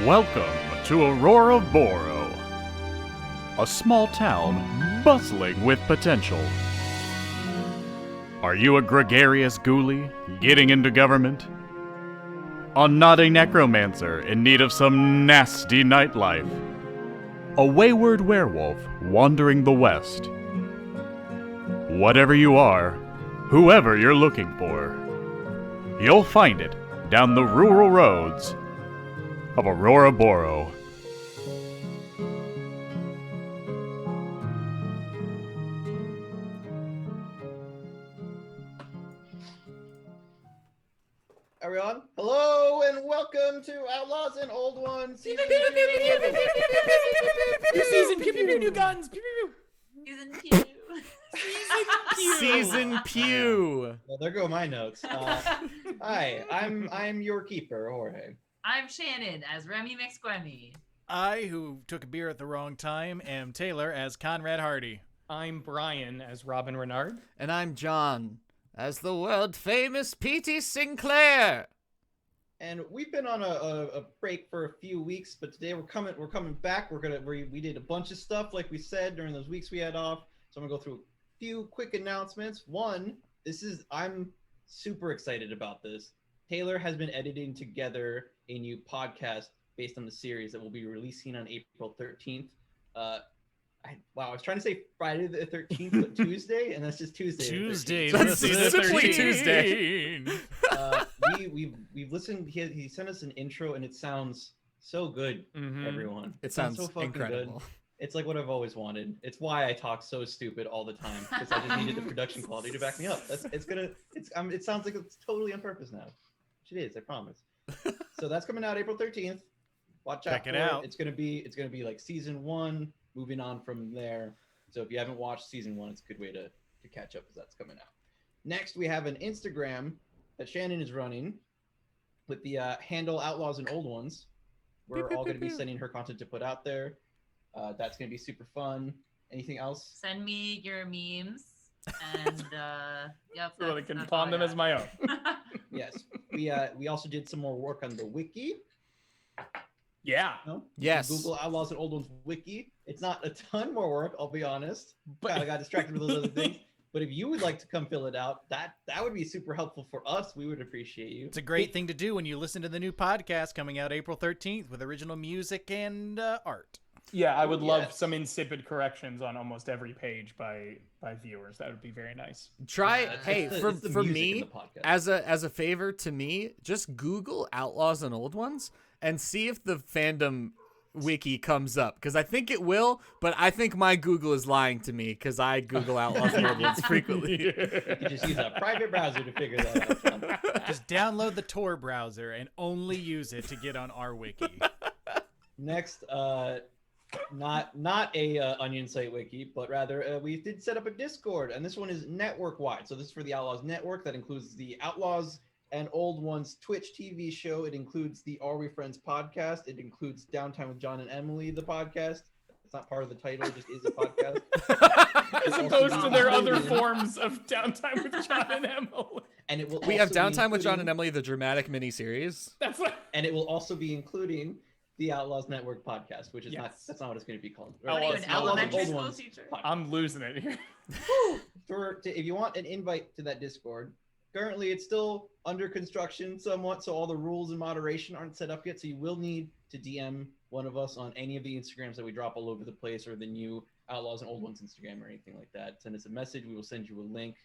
Welcome to Auroraboro, a small town bustling with potential. Are you a gregarious ghoulie getting into government? A naughty necromancer in need of some nasty nightlife? A wayward werewolf wandering the west? Whatever you are, whoever you're looking for, you'll find it down the rural roads of Auroraboro. Everyone, hello and welcome to Outlaws and Old Ones. New season, pew pew pew, new guns, pew pew pew. Season Pew. Well, there go my notes. Hi, I'm your keeper, Jorge. I'm Shannon as Remy McSquemmy. I, who took a beer at the wrong time, am Taylor as Conrad Hearty. I'm Brian as Robin Renard. And I'm John as the world-famous P.T. Sinclair. And we've been on a break for a few weeks, but today we're coming back. We did a bunch of stuff like we said during those weeks we had off. So I'm gonna go through a few quick announcements. One, I'm super excited about this. Taylor has been editing together a new podcast based on the series that will be releasing on April 13th. I was trying to say Friday the 13th, but Tuesday, and that's just Tuesday. Tuesday, That's simply Tuesday. We've listened. He sent us an intro, and it sounds so good. Everyone, It sounds so fucking incredible. good. It's like what I've always wanted. It's why I talk so stupid all the time, because I just needed the production quality to back me up. It sounds like it's totally on purpose now. Which it is, I promise. So that's coming out April 13th. Watch out. Check it out. It's gonna be like season 1, moving on from there. So if you haven't watched season 1, it's a good way to catch up, because that's coming out. Next, we have an Instagram that Shannon is running with the handle Outlaws and Old Ones. We're all going to be sending her content to put out there. That's going to be super fun. Anything else? Send me your memes and yep. So I can pawn them as my own. Yes. We also did some more work on the wiki. Yeah. No? Yes. Google Outlaws and Old Ones wiki. It's not a ton more work, I'll be honest. But I got distracted with those other things. But if you would like to come fill it out, that would be super helpful for us. We would appreciate you. It's a great thing to do when you listen to the new podcast coming out April 13th with original music and art. yeah, I would love Yes. some insipid corrections on almost every page by viewers. That would be very nice. Try, Yeah, hey, it's for the music in me, the podcast. as a favor to me, just Google Outlaws and Old Ones and see if the fandom wiki comes up, because I think it will, but I think my Google is lying to me, because I Google Outlaws and Old Ones frequently. You just use a private browser to figure that out. John. Just download the Tor browser and only use it to get on our wiki. Next, not a Onion site wiki, but rather we did set up a Discord, and this one is network wide. So this is for the Outlaws Network. That includes the Outlaws and Old Ones Twitch TV show. It includes the Are We Friends podcast. It includes Downtime with John and Emily, the podcast. It's not part of the title; it just is a podcast. As opposed to their other forms of downtime with John and Emily. And it will. We have also be Downtime with John and including- Emily, the dramatic miniseries. That's what. And it will also be including the Outlaws Network podcast, which is not. Yes. That's not what it's going to be called. What are you, an Outlaws and elementary Old school Ones teacher? podcast. I'm losing it here. If you want an invite to that Discord, currently it's still under construction somewhat, so all the rules and moderation aren't set up yet. So you will need to DM one of us on any of the Instagrams that we drop all over the place, or the new Outlaws and Old Ones Instagram or anything like that. Send us a message. We will send you a link,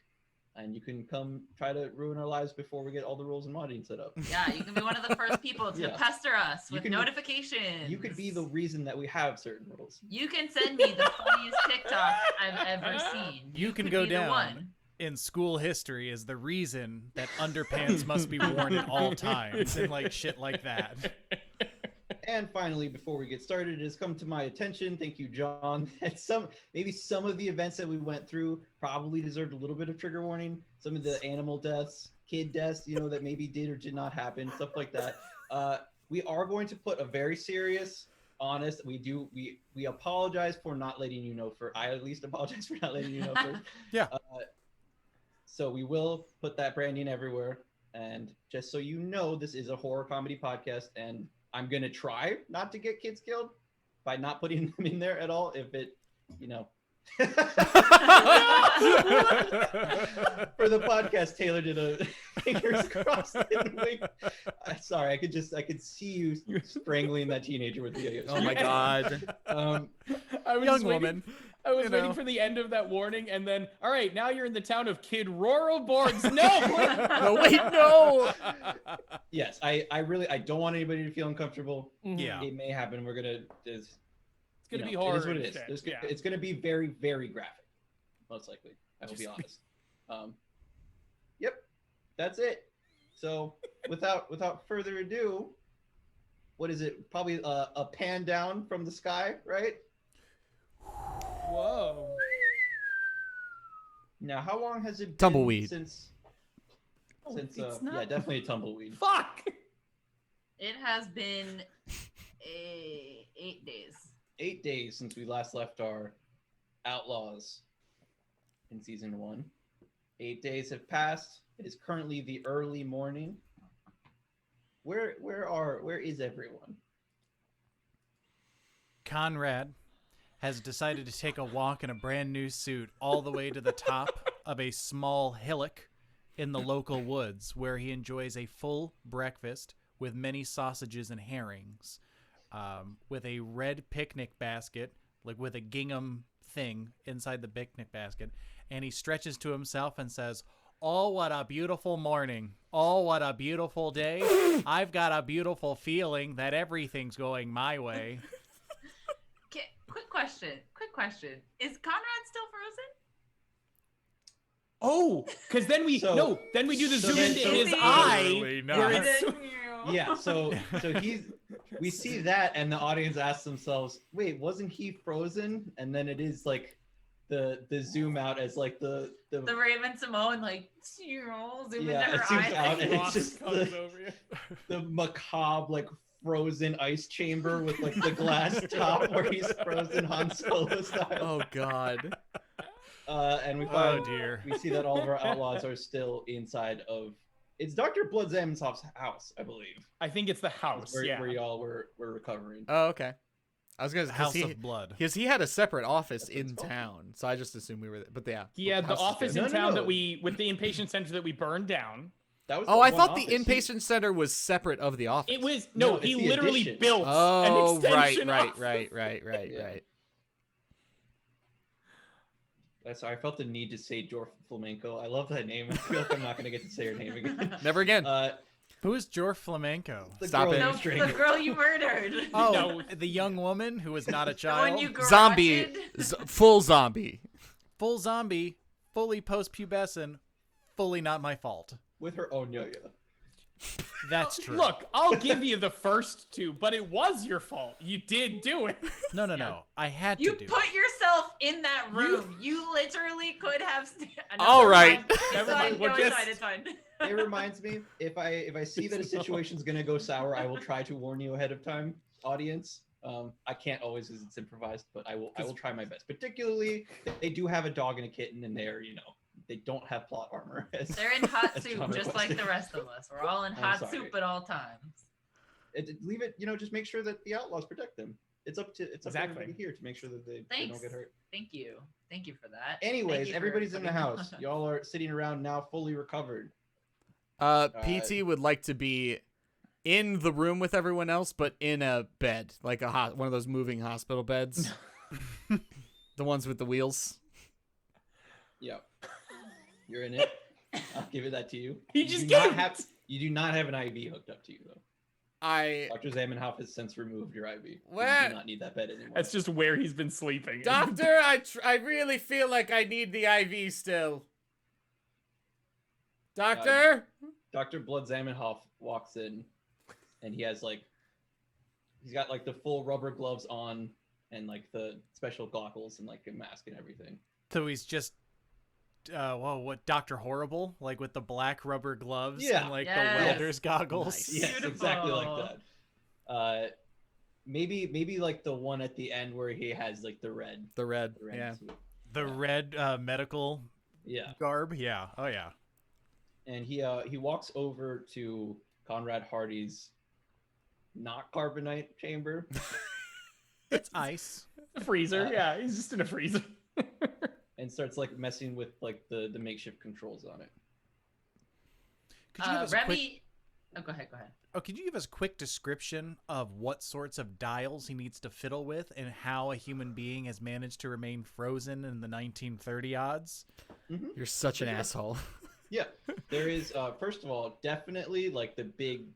and you can come try to ruin our lives before we get all the rules and modding set up. Yeah, you can be one of the first people to Yeah. pester us You with can- notifications. You could be the reason that we have certain rules. You can send me the funniest TikTok I've ever seen. You can could go be the down one. in school history as the reason that underpants must be worn at all times and like shit like that. And finally, before we get started, it has come to my attention, thank you, John, that maybe some of the events that we went through probably deserved a little bit of trigger warning. Some of the animal deaths, kid deaths, that maybe did or did not happen, stuff like that. We are going to put a very serious, honest. We apologize for not letting you know first. I at least apologize for not letting you know first. Yeah. So we will put that branding everywhere. And just so you know, this is a horror comedy podcast, and I'm gonna try not to get kids killed by not putting them in there at all. If it, you know. For the podcast, Taylor did a fingers crossed and wink. Sorry, I could see you strangling that teenager with the. Oh my god. I was Young waiting, woman. I was you waiting know. for the end of that warning, and then, all right, now you're in the town of Auroraboro. No, No, wait, no. Yes, I don't want anybody to feel uncomfortable. Yeah. It may happen. We're gonna. it's gonna be It hard. is what it is. It's gonna be very, very graphic, most likely. I will be honest. Yep, that's it. So, without further ado, what is it? Probably a pan down from the sky, right? Whoa. Now, how long has it been Tumbleweed. since? It's Yeah, not- definitely a tumbleweed. Fuck. It has been 8 days. 8 days since we last left our Outlaws in season 1. 8 days have passed. It is currently the early morning. Where is everyone? Conrad has decided to take a walk in a brand new suit all the way to the top of a small hillock in the local woods, where he enjoys a full breakfast with many sausages and herrings, with a red picnic basket, like with a gingham thing inside the picnic basket. And he stretches to himself and says, "Oh, what a beautiful morning. Oh, what a beautiful day. I've got a beautiful feeling that everything's going my way." Okay, quick question. Is Conrad still frozen? Oh, because then we So- then we do the so zoom then- into so- his Literally eye. not. where And it's- then- Yeah, so we see that, and the audience asks themselves, "Wait, wasn't he frozen?" And then it is like the zoom out as like the The Raven Simone like zoom into Yeah, her it zooms eyes. out and it's Ross just comes the- over you. the macabre like frozen ice chamber with like the glass top where he's frozen Han Solo style. Oh god. And we Oh find dear. we see that all of our outlaws are still inside of it's Dr. Blood Zamenhof's house, I believe. I think it's the house. Where, Yeah. where y'all were recovering. Oh, okay. I was gonna House say of Blood. because he had a separate office That's what it's in called. town, so I just assumed we were there. But yeah. He had the House is office good. in No, town no. that with the inpatient center that we burned down. That was Oh, I one thought the office. inpatient center was separate of the office. It was No, he it's the literally addition. built Oh, an right, extension. right, office. right. Yeah. Sorry, I felt the need to say Jorge Flamenco. I love that name. I feel like I'm not gonna get to say her name again. Never again. Who is Jorge Flamenco? The Stop girl it. you No, the strangled. girl you murdered. Oh, No. the young woman who was not a The one child. you Zombie, garroted. full zombie. Full zombie, fully post-pubescent, fully not my fault. With her own yo-yo. That's true. Look, I'll give you the first two, but it was your fault. You did do it. No. I had You to do put it. yourself in that room. You literally could have. All right. Never mind, we're It's fine. It reminds me, if I see that a situation's gonna go sour, I will try to warn you ahead of time, audience. I can't always because it's improvised, but I will try my best. Particularly, they do have a dog and a kitten, and they're they don't have plot armor. They're in hot As soup, Tom just like the rest of us. We're all in I'm hot sorry. soup at all times. Leave it, just make sure that the outlaws protect them. It's up to Exactly. everybody here to make sure that they don't Thanks. get hurt. Thank you for that. Anyways, Thank you for everybody's in the putting- house. Y'all are sitting around now, fully recovered. PT would like to be in the room with everyone else, but in a bed, like one of those moving hospital beds, the ones with the wheels. Yep. You're in it. I'll give it that to you. He You just do not gave have you do not have an IV hooked up to you though. I Dr. Zamenhof has since removed your IV. You What? do not need that bed anymore. That's just where he's been sleeping. Doctor, I really feel like I need the IV still. Doctor? Dr. Blood Zamenhof walks in and he has he's got the full rubber gloves on and the special goggles and a mask and everything. So he's just, what, Dr. Horrible? Like with the black rubber gloves Yeah. and Yes. the welder's goggles? Nice. Yes, exactly like Beautiful. that. Maybe the one at the end where he has the red. The red, The red yeah. suit. The red medical Yeah. garb? Yeah. Oh, yeah. And he walks over to Conrad Hearty's not carbonite chamber. It's ice. Freezer. Yeah, he's just in a freezer. And starts like messing with like the makeshift controls on it. Could you give us a Remy. quick... Oh, go ahead. Go ahead. Oh, could you give us a quick description of what sorts of dials he needs to fiddle with and how a human being has managed to remain frozen in the 1930 odds? Mm-hmm. You're such an asshole. Yeah, there is. First of all, definitely like the big,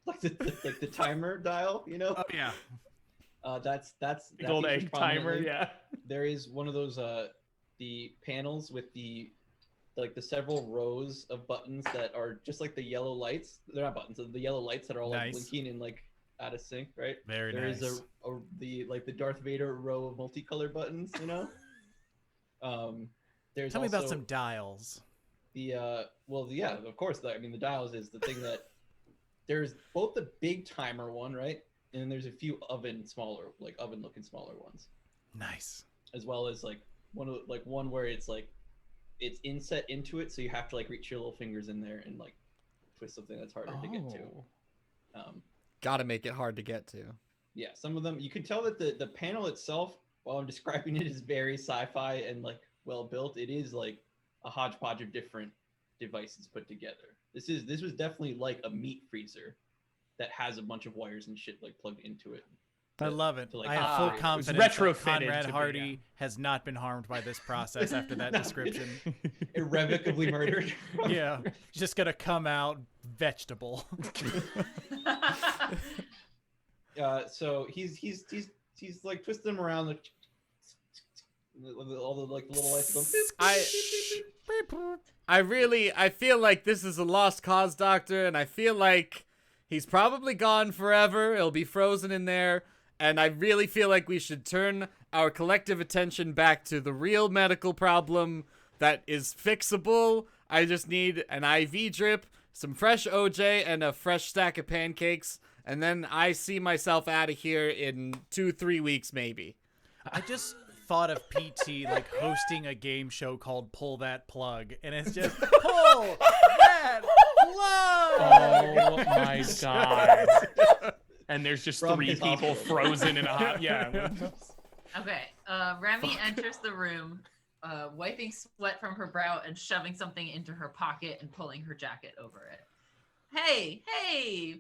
like the timer dial. You know. Oh yeah. That's Big old features egg timer. prominently. Yeah. There is one of those the panels with the several rows of buttons that are just like the yellow lights. They're not buttons. They're the yellow lights that are all like Nice. blinking and like out of sync, right? Very There nice. is the Darth Vader row of multicolored buttons, you know. There's Tell me about also some dials. of course. The dials is the thing that there's both the big timer one, right, and then there's a few oven looking smaller ones, Nice. as well as like one where it's like it's inset into it, so you have to like reach your little fingers in there and like twist something that's harder to get to. Gotta make it hard to get to. Yeah, some of them you can tell that the panel itself, while I'm describing it, is very sci-fi and like well built. It is like a hodgepodge of different devices put together. This was definitely like a meat freezer that has a bunch of wires and shit like plugged into it. I love it. to, like, I have full it was confidence that retrofitted Conrad to be, Hearty yeah. has not been harmed by this process after that description. Irrevocably murdered. Yeah, just gonna come out vegetable. So he's like twisting them around, like all the like the little lights going. I feel like this is a lost cause, Doctor, and I feel like he's probably gone forever. He'll be frozen in there, and I really feel like we should turn our collective attention back to the real medical problem that is fixable. I just need an IV drip, some fresh OJ, and a fresh stack of pancakes, and then I see myself out of here in 2-3 weeks, maybe. I just thought of PT like hosting a game show called Pull That Plug, and it's just pull that plug. Oh my god. And there's just From 3 his people hospital. frozen in a hot. Yeah. Okay. Remy enters the room, wiping sweat from her brow and shoving something into her pocket and pulling her jacket over it. Hey,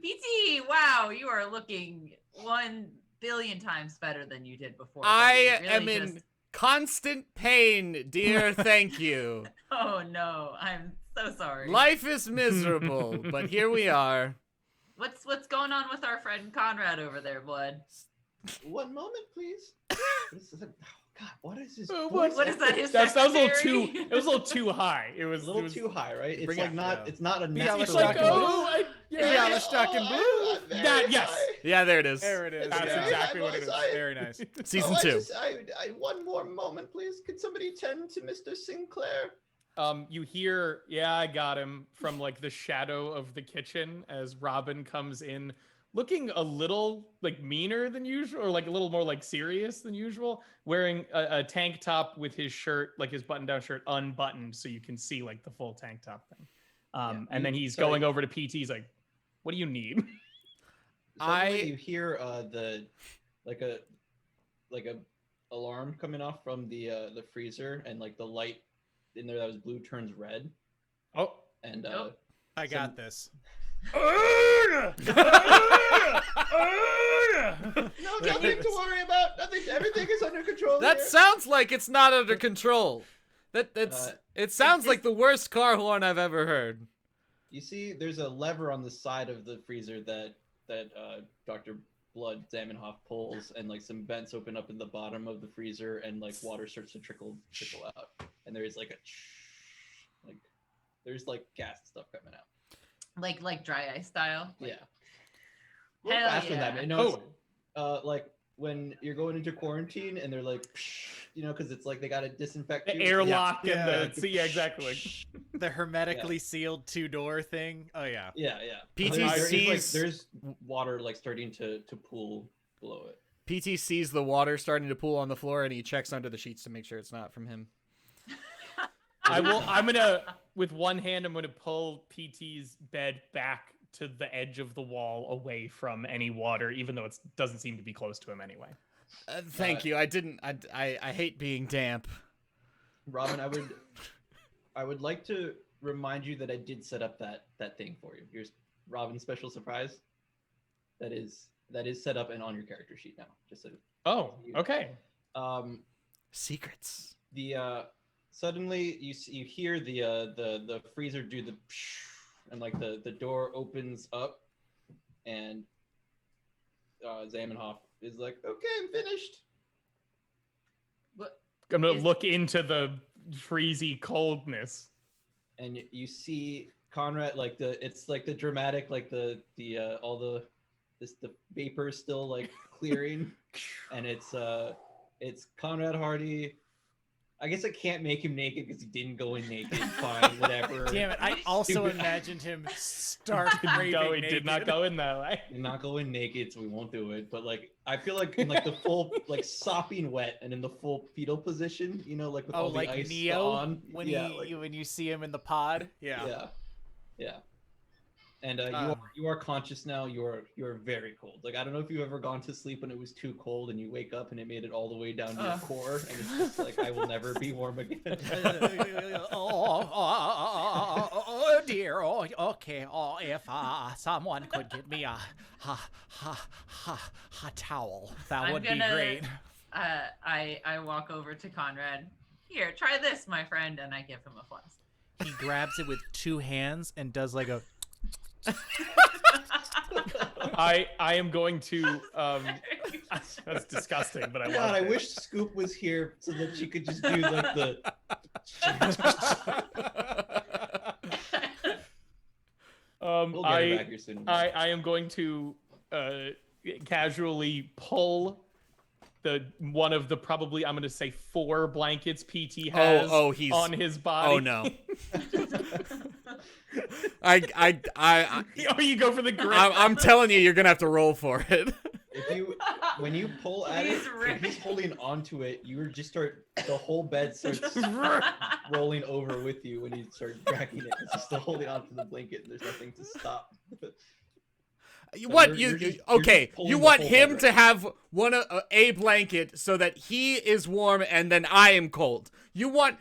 PT! Wow, you are looking 1 billion times better than you did before. I Really am in just- constant pain, dear. Thank you. Oh no, I'm so sorry. Life is miserable, but here we are. What's going on with our friend Conrad over there, Blood? One moment, please. This is oh God, what is this? What is that? His That was a little too. secretary? It was a little too high. It was A little too high, right? It's Bring like it not. down. It's not a Be natural. It's Alistair like, Blue. oh, Yeah, the stuck in blue. That- yes. Yeah, there it is. There it is. That's yeah. exactly what it is. Very nice. Season 2. One more moment, please. Could somebody tend to Mr. Sinclair? You hear, yeah, I got him from like the shadow of the kitchen as Robin comes in, looking a little like meaner than usual, or like a little more like serious than usual, wearing a tank top with his shirt, like his button-down shirt, unbuttoned, so you can see like the full tank top thing. And then he's going over to PT. He's like, "What do you need?" Suddenly you hear the like a alarm coming off from the freezer, and like the light in there that was blue turns red, Oh, and Nope. I got this. no, nothing to worry about. Nothing. Everything is under control. That here. sounds like it's not under control. That's it sounds like the worst car horn I've ever heard. You see, there's a lever on the side of the freezer that Dr. Blood Zamenhof pulls, and like some vents open up in the bottom of the freezer, and like water starts to trickle out, and there is like there's like gas and stuff coming out. Like dry ice style. Yeah. Hell Faster than that, yeah. man. No, it's, like when you're going into quarantine and they're like, you know, because it's like they gotta disinfect the you. airlock Yeah. and the yeah, exactly. Like, The hermetically sealed 2-door thing. Oh yeah. Yeah. PTC's There's water like starting to pool below it. PT sees the water starting to pool on the floor, and he checks under the sheets to make sure it's not from him. I'm gonna, with one hand, I'm gonna pull PT's bed back to the edge of the wall, away from any water, even though it doesn't seem to be close to him anyway. Thank you. I hate being damp. Robin, I would like to remind you that I did set up that thing for you. Here's Robin's special surprise. That is set up and on your character sheet now. Just so. Oh, okay. Secrets. Suddenly you hear the freezer do the and like the door opens up and Zamenhof is like, okay, I'm finished. What? I'm gonna look into the freezy coldness. And you see Conrad, like it's like the dramatic, like the vapor is still like clearing, and it's Conrad Hearty. I guess I can't make him naked because he didn't go in naked. Fine, whatever. Damn it! I also imagined him stark raving No, he naked. did not go in that way. Did not go in naked, so we won't do it. But like, I feel like in like the full, like sopping wet and in the full fetal position, you know, like with all like the ice Neo on. when like, you see him in the pod. yeah. And you are conscious now. You're very cold. Like, I don't know if you've ever gone to sleep when it was too cold and you wake up and it made it all the way down to your core, and it's just like, I will never be warm again. Oh dear. Oh, okay. Oh, if someone could give me a towel, that would be great. I walk over to Conrad. Here, try this, my friend, and I give him a flask. He grabs it with two hands and does like a. I am going to that's disgusting, but I love God, I it. wish Scoop was here so that she could just do like the. We'll get her back here soon. I am going to casually pull one of the probably, I'm going to say 4 blankets PT has he's on his body. Oh no. You go for the grip. I'm telling you, you're gonna have to roll for it. When you pull at it, if he's holding onto it, the whole bed starts rolling over with you when you start dragging it. It's still holding onto the blanket and there's nothing to stop. What you're you just okay? You pulling want the whole him bed to right have a blanket so that he is warm and then I am cold. You're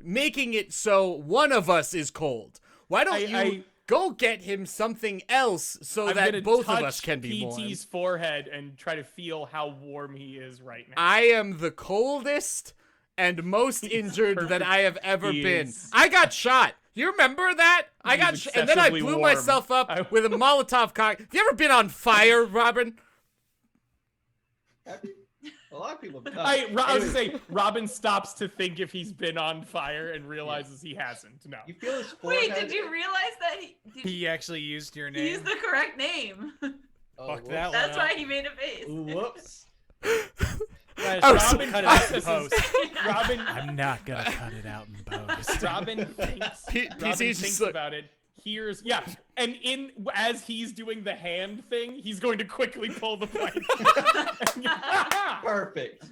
making it so one of us is cold. Why don't you go get him something else so I'm that gonna both of touch us can be warm? PT's forehead and try to feel how warm he is right now. I am the coldest and most injured that I have ever He been. is. I got shot. You remember that? I got and then I excessively blew warm. myself up with a Molotov cocktail. Have you ever been on fire, Robin? A lot of people. I was gonna say, Robin stops to think if he's been on fire and realizes he hasn't. No. You feel his forehead. Wait, did you realize that He actually used your he name. used the correct name? Oh, Fuck whoops. that That's one. why he made a face. Whoops. Guys, Oh, Robin cut it out in post. Robin, I'm not gonna cut it out in post. Robin thinks, PC's just thinks like- about it. And as he's doing the hand thing, he's going to quickly pull the blanket. Perfect.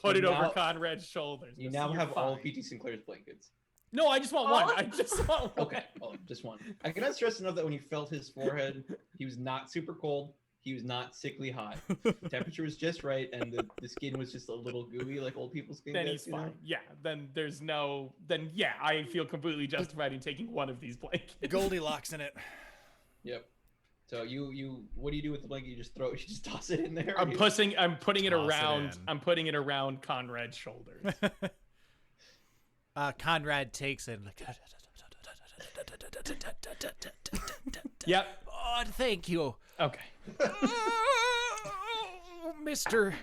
Put it You over now- Conrad's shoulders. You So now you're have all fine. of PT Sinclair's blankets. No, I just want All one. I just want one. Okay, just one. I cannot stress enough that when you felt his forehead, he was not super cold. He was not sickly hot. The temperature was just right, and the skin was just a little gooey, like old people's skin. Then gets, he's fine. Yeah. Then I feel completely justified in taking one of these blankets. Goldilocks in it. Yep. So what do you do with the blanket? You just throw it. You just toss it in there. I'm putting it Toss it around. in. I'm putting it around Conrad's shoulders. Conrad takes it. Like, Yep. oh, thank you, Okay. Mr.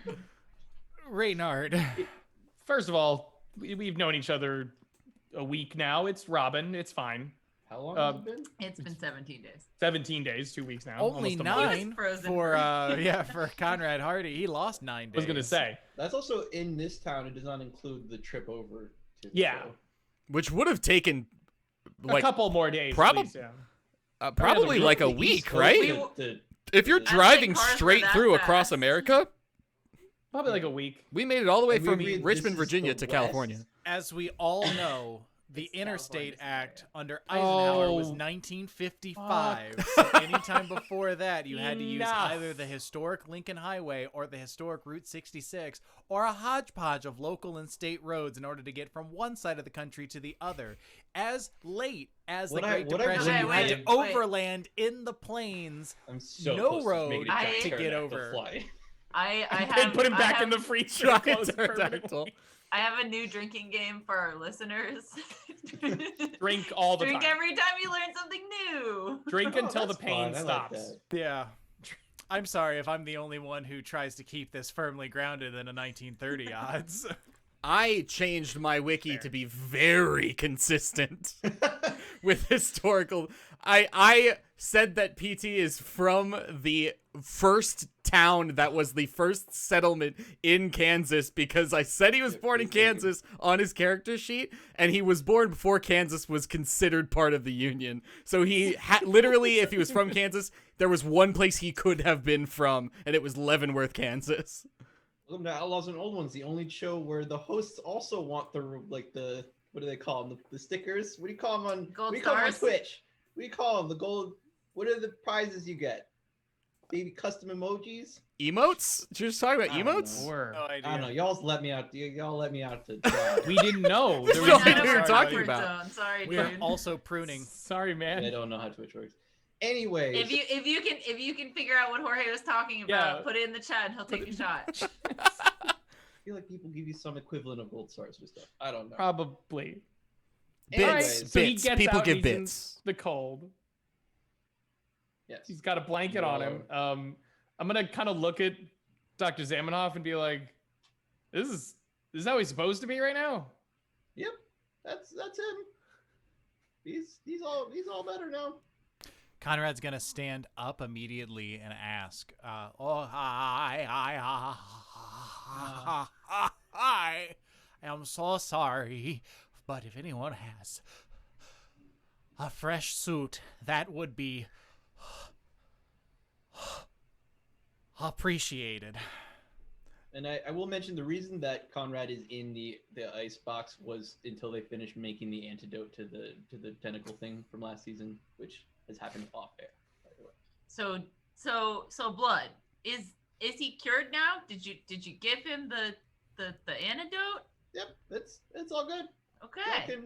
Renard. First of all, we've known each other a week now. It's Robin. It's fine. How long has it been? It's been 17 days. 17 days, 2 weeks now. Only almost a month. 9 frozen. for Conrad Hearty. He lost 9 days. I was gonna say. That's also in this town. It does not include the trip over. To Yeah. Which would have taken A couple more days. prob- at least, yeah. probably like a The East week, Coast, right? If you're think driving cars were straight that through across fast. America, Probably like a week. we made it all the way And from this Richmond, is Virginia the to West. California. As we all know, The It's Interstate California Act scenario. under Eisenhower was Oh. 1955. So anytime before that, you had to use Enough. either the historic Lincoln Highway or the historic Route 66 or a hodgepodge of local and state roads in order to get from one side of the country to the other. As late as the What I- Great what I Depression, really you had to did- overland in the plains. I'm so No close road making a to giant get pterodactyl over. Fly. I They have put him I back have, in the freezer. Giant closed pterodactyl. permanently. I have a new drinking game for our listeners. Drink all the Drink time. every time you learn something new. Drink Oh, until the that's pain fun. I like stops. that. Yeah. I'm sorry if I'm the only one who tries to keep this firmly grounded in a 1930 odds. I changed my wiki to be very consistent with historical. I said that PT is from the first town that was the first settlement in Kansas because I said he was born in Kansas on his character sheet, and he was born before Kansas was considered part of the Union. So he literally, if he was from Kansas, there was one place he could have been from, and it was Leavenworth, Kansas. Welcome to Outlaws and Old Ones, the only show where the hosts also want the what do they call them? The stickers? What do you call them on? Gold what do you call them on stars? Twitch? What do you call them? The gold. What are the prizes you get? Maybe custom emojis? Emotes? You're just talking about I don't emotes? know. Or No I don't know. idea. Y'all let me out. Y'all let me out to dry. we didn't know. There No was idea None what of you're our talking comfort about. zone. Sorry, We are dude. also pruning. Sorry, man. I don't know how Twitch works. Anyways, If you can figure out what Jorge was talking about, Yeah. put it in the chat and he'll take a shot. I feel like people give you some equivalent of gold stars for stuff. I don't know. Probably. Bits. Alright, so he Bits. gets People out give and he's in bits. The cold. Yes. He's got a blanket on him. I'm gonna kind of look at Dr. Zamenhof and be like, "This is how he's supposed to be right now." Yep. That's him. He's all better now. Conrad's gonna stand up immediately and ask, I am so sorry, but if anyone has a fresh suit, that would be appreciated." And I will mention the reason that Conrad is in the ice box was until they finished making the antidote to the tentacle thing from last season, which has happened off air, by the way. So blood is he cured now? Did you give him the antidote? Yep, it's all good. Okay.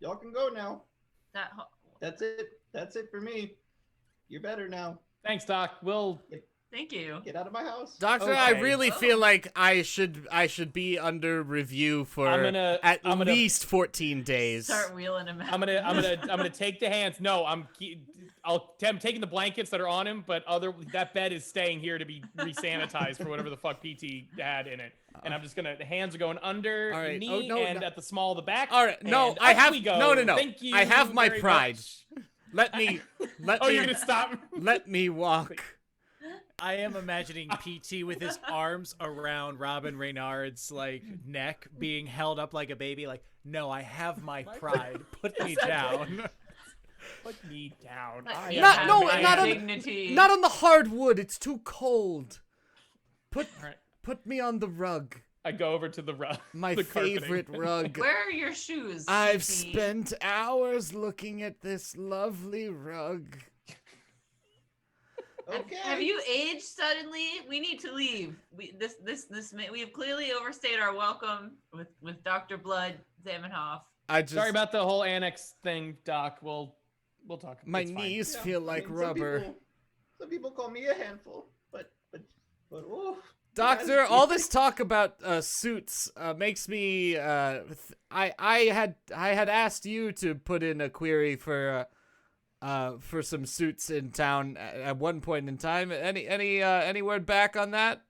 Y'all can go now. That That's it for me. You're better now. Thanks, Doc. We'll thank you. Get out of my house. Doctor, I Okay. really Oh. feel like I should be under review for I'm gonna- least 14 days. Start wheeling him out. I'm gonna take the hands. No, I'm taking the blankets that are on him, but that bed is staying here to be resanitized for whatever the fuck PT had in it. And I'm just gonna, the hands are going under All the right. knee Oh, no, and no. at the small of the back. All right, no, and I up have we go. no. Thank you I have my very pride. much. Let me Oh, you're gonna stop? let me walk. I am imagining PT with his arms around Robin Renard's neck, being held up like a baby. Like, no, I have my pride. Put me down. Put me down. Let I me am Not- have no, my not on- dignity. Not on the hardwood. It's too cold. All right. Put me on the rug. I go over to the rug. My the carpeting. favorite rug. Where are your shoes? I've PT? spent hours looking at this lovely rug. Okay. Have you aged suddenly? We need to leave. We have clearly overstayed our welcome with Dr. Blood Zamenhof. I just Sorry about the whole annex thing, Doc. We'll talk. my It's fine. knees Yeah, feel I like mean, rubber. Some people call me a handful, but oh. Doctor, all this talk about suits makes me. I had asked you to put in a query for some suits in town at one point in time. Any word back on that?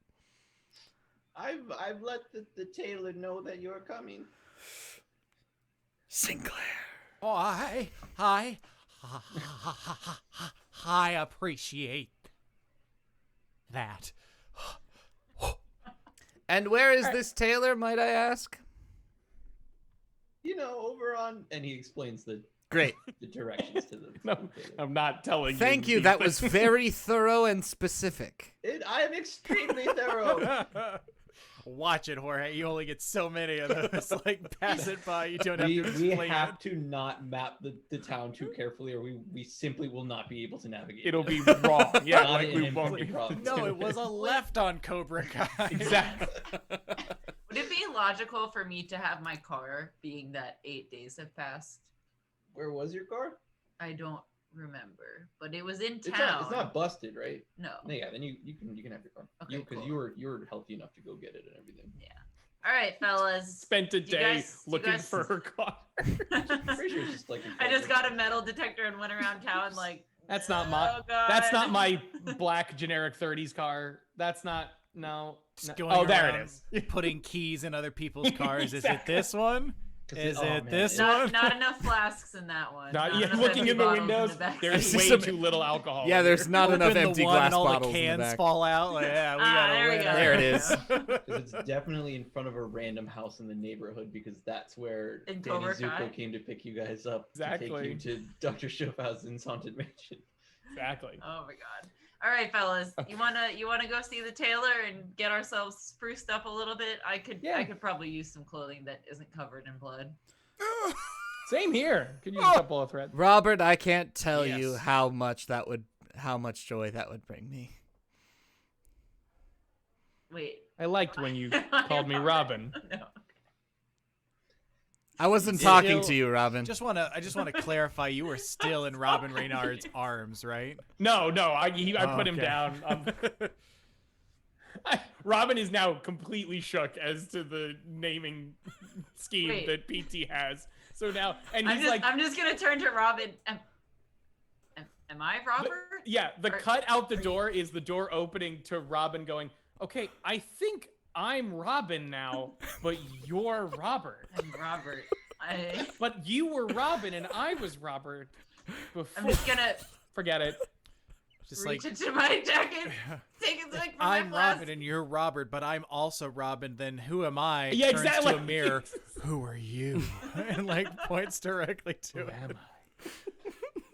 I've let the tailor know that you're coming. Sinclair. Oh, I appreciate that. And where is this tailor, might I ask? You know, over on, and he explains the Great. directions to the. No, to the tailor. I'm not telling you. Thank you. these That was things. very thorough and specific. I am extremely thorough. Watch it, Jorge. You only get so many of those. Like, pass it by. You don't have We, to we explain have it. to not map the town too carefully, or we simply will not be able to navigate. It'll it. be wrong. Yeah, Not like an we won't be. improv. No, it was a left on Cobra Kai. Exactly. Would it be logical for me to have my car, being that 8 days have passed? Where was your car? I don't remember, but it was in It's town. not busted, right? No. Yeah, then you can have your car. Okay, Because cool. you were healthy enough to go get it and everything. All right, fellas. Spent a You day guys- you looking guys- for her car. Pretty sure it's just like. I just got a metal detector and went around town like. That's not my. "Oh, God." That's not my black generic 30s car. That's not. No. Just no. going Oh, there around it is. Putting keys in other people's cars. Is it Exactly. this one? 'Cause Is oh, it man, this it- one? Not enough flasks in that one. Not, Not yeah, enough looking empty in the bottles windows, the back there's seat. way Some- too little alcohol. Yeah, in there's here. not enough Open empty the one glass and all the bottles in the cans back. fall out. Like, yeah, we got a there we winner. go. There it is. 'Cause it's definitely in front of a random house in the neighborhood because that's where In Danny Cobra Kai? Zuko came to pick you guys up to Exactly. take you to Dr. Schopenhausen's haunted mansion. Exactly. Oh my god. All right, fellas. You wanna go see the tailor and get ourselves spruced up a little bit? I could probably use some clothing that isn't covered in blood. Same here. Could use a couple of threads. Robert, I can't tell you Yes. how much joy that would bring me. Wait. I liked when you called me Robin. No. I wasn't Still- talking to you, Robin. I just want to clarify. You were still in Robin Renard's arms, right? No, I put him Okay. down. Robin is now completely shook as to the naming scheme Wait. that PT has. So now, and I'm he's like, just gonna turn to Robin. Am I Robert? yeah, the Are- cut out the door is the door opening to Robin going, okay, I think I'm Robin now, but you're Robert. I'm Robert. But you were Robin and I was Robert before. I'm just gonna Forget it. Just reach like into my jacket, take a swig from I'm my flask. Robin and you're Robert, but I'm also Robin. Then who am I? Yeah, Turns exactly. to a mirror. Who are you? And like points directly to Who it. am I?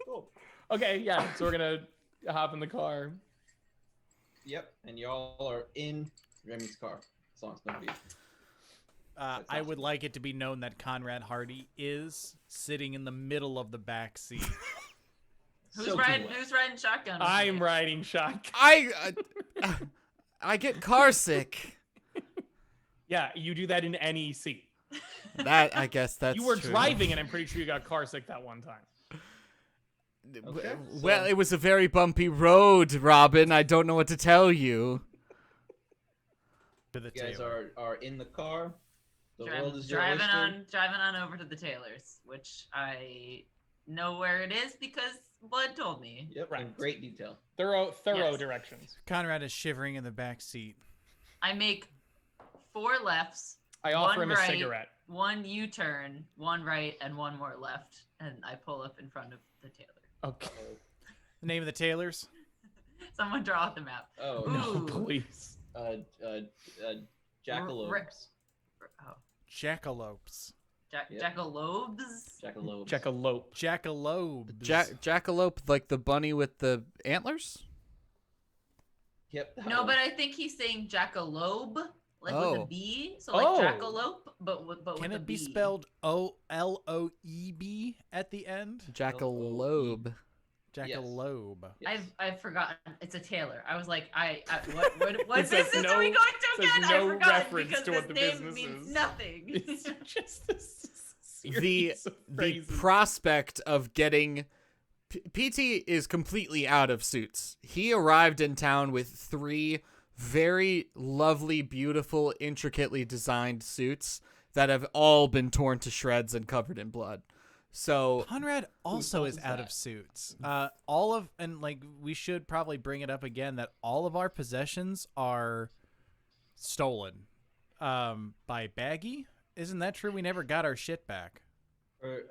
Cool. Okay, yeah, so we're gonna hop in the car. Yep, and y'all are in Remy's car. As long as nobody. That's I awesome. would like it to be known that Conrad Hearty is sitting in the middle of the back seat. Who's soaking riding? wet. Who's riding shotgun? with I'm me? riding shotgun. I get car sick. Yeah, you do that in any seat. That I guess that's You were true. driving, and I'm pretty sure you got car sick that one time. Okay, Well, so- it was a very bumpy road, Robin. I don't know what to tell you. To the You guys tailor. are in the car. The world is your driving oyster. on over to the tailors, which I know where it is because Blood told me. Yep, in Right. great detail. Thorough Yes. directions. Conrad is shivering in the back seat. I make 4 lefts, I offer One him a right. cigarette. 1 U-turn, 1 right, and 1 more left, and I pull up in front of the tailor. Okay. The name of the tailors? Someone draw out the map. Oh, No, Ooh. please. Jackalopes. Oh, Jackalopes. Yep. Jackalobes. Jackalopes. Jackalope. Jackalobes. Jackalope, like the bunny with the antlers? Yep. that No, one. but I think he's saying jackalobe, like with Oh. a B. So like Oh. jackalope, but with Can a it be B. spelled OLOEB at the end? Jackalope. Jackalobe. Yes. I've forgotten. It's a tailor. I was like, what It says business are we no- going to says again? no I forgot reference because to what this the name business means is. nothing. It's just a series The of the phrases. prospect of getting PT is completely out of suits. He arrived in town with 3 very lovely, beautiful, intricately designed suits that have all been torn to shreds and covered in blood. So Conrad also is owns out that? of suits. We should probably bring it up again that all of our possessions are stolen by Baggy. Isn't that true? We never got our shit back. Or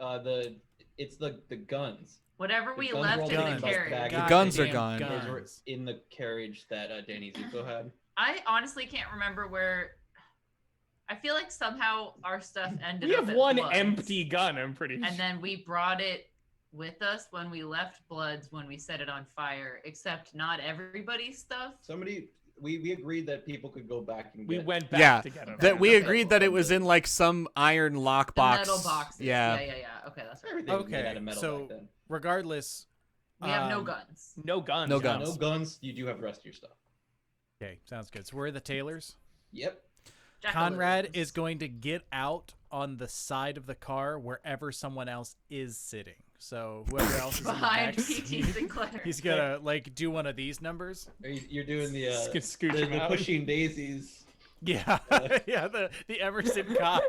it's the guns. Whatever The we guns left were all in taken the by carriage. Baggy. The guns are Goddamn gone. Those were guns. in the carriage that Danny Zuko had. I honestly can't remember where. I feel like somehow our stuff ended We up have at one Bloods, empty gun, I'm pretty sure. and then we brought it with us when we left Bloods when we set it on fire. Except not everybody's stuff. Somebody we agreed that people could go back and We get. went back Yeah, to get him. that we Okay. agreed that it was in like some iron lockbox. The metal boxes. Yeah. Yeah. Okay, that's right. Everything was made out of metal so back then. regardless, We have no um, guns. No guns. No huh? guns. No guns. You do have the rest of your stuff. Okay, sounds good. So we're the tailors. Yep. Conrad is going to get out on the side of the car wherever someone else is sitting. So whoever else is behind in the back PT seat, Sinclair. he's gonna like do one of these numbers. You're doing the Scooch him the out. pushing daisies. Yeah, yeah, the Emerson God.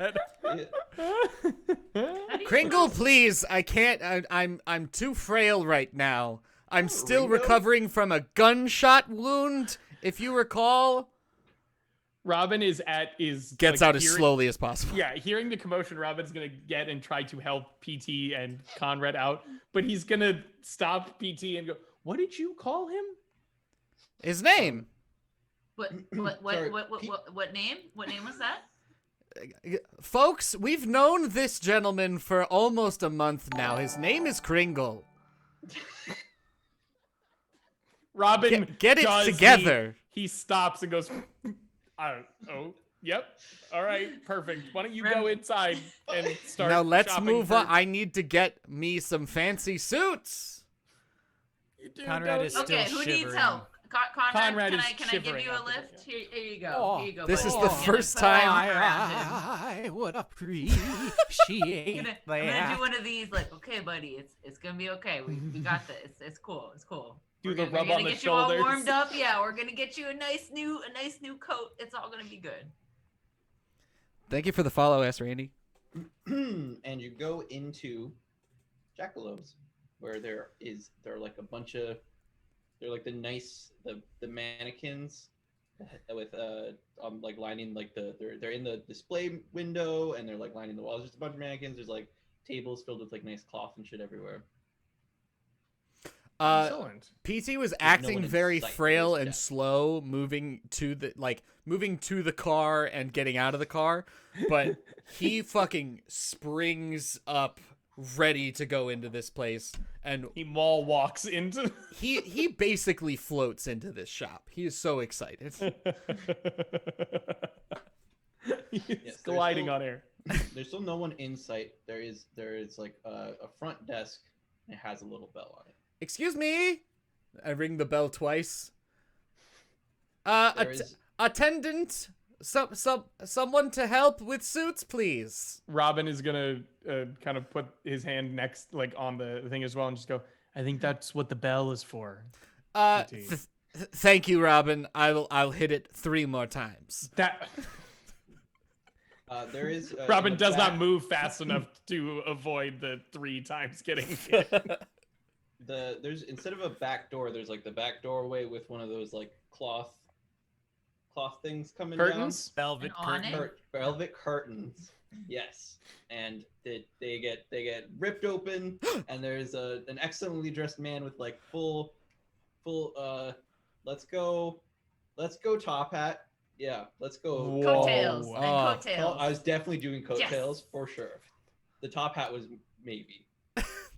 Yeah. How do you Kringle, pronounce- please. I can't. I'm too frail right now. I'm still Ringo? recovering from a gunshot wound. If you recall, Robin is gets like, out as hearing- slowly as possible. Yeah, hearing the commotion, Robin's gonna get and try to help PT and Conrad out, but he's gonna stop PT and go, "What did you call him?" His name. What Sorry, what name? What name was that? Folks, we've known this gentleman for almost a month now. His name is Kringle. Robin Get it does together. He stops and goes, "Oh, yep, all right, perfect. Why don't you go inside and start?" Now let's shopping move for- on. I need to get me some fancy suits. Dude, Conrad don't- is still Okay, who needs shivering. help? Conrad, Conrad can is I give shivering you a out the lift? window. Here you go. Oh, Here you go. this buddy. is I'm the gonna first put my time- arm around him. I would I'm appreciate gonna that. do one of these. Like, okay, buddy, it's gonna be okay. We got this. It's cool. It's cool. Do We're the gonna, rub we're on gonna the get you all shoulders. warmed up. Yeah, we're gonna get you a nice new coat. It's all gonna be good. Thank you for the follow, S. Randy. And you go into Jackalobes, where there are like a bunch of, they're like the mannequins with like lining like they're in the display window and they're like lining the walls. There's a bunch of mannequins. There's like tables filled with like nice cloth and shit everywhere. Excellent. PT was no acting one in very sight. frail and Yeah. slow, moving to the car and getting out of the car, but he fucking springs up ready to go into this place, and He mall walks into. he basically floats into this shop. He is so excited. He's Yes, gliding there's on air. There's still no one in sight. There is like a front desk and it has a little bell on it. Excuse me. I ring the bell twice. There is- Attendant, someone to help with suits, please. Robin is gonna kind of put his hand next, like on the thing as well, and just go, "I think that's what the bell is for." PT. Thank you, Robin. I'll hit it 3 more times. That There is in Robin the does not back- move fast enough to avoid the 3 times getting hit. There's instead of a back door, there's like the back doorway with one of those like cloth things coming Curtains. Velvet An awning? curtain. down. Velvet curtains. Yes, and they get ripped open, and there's an excellently dressed man with like full let's go top hat. Yeah, let's go. Whoa. Coattails and Oh. coattails. I was definitely doing coattails for sure. The top hat was maybe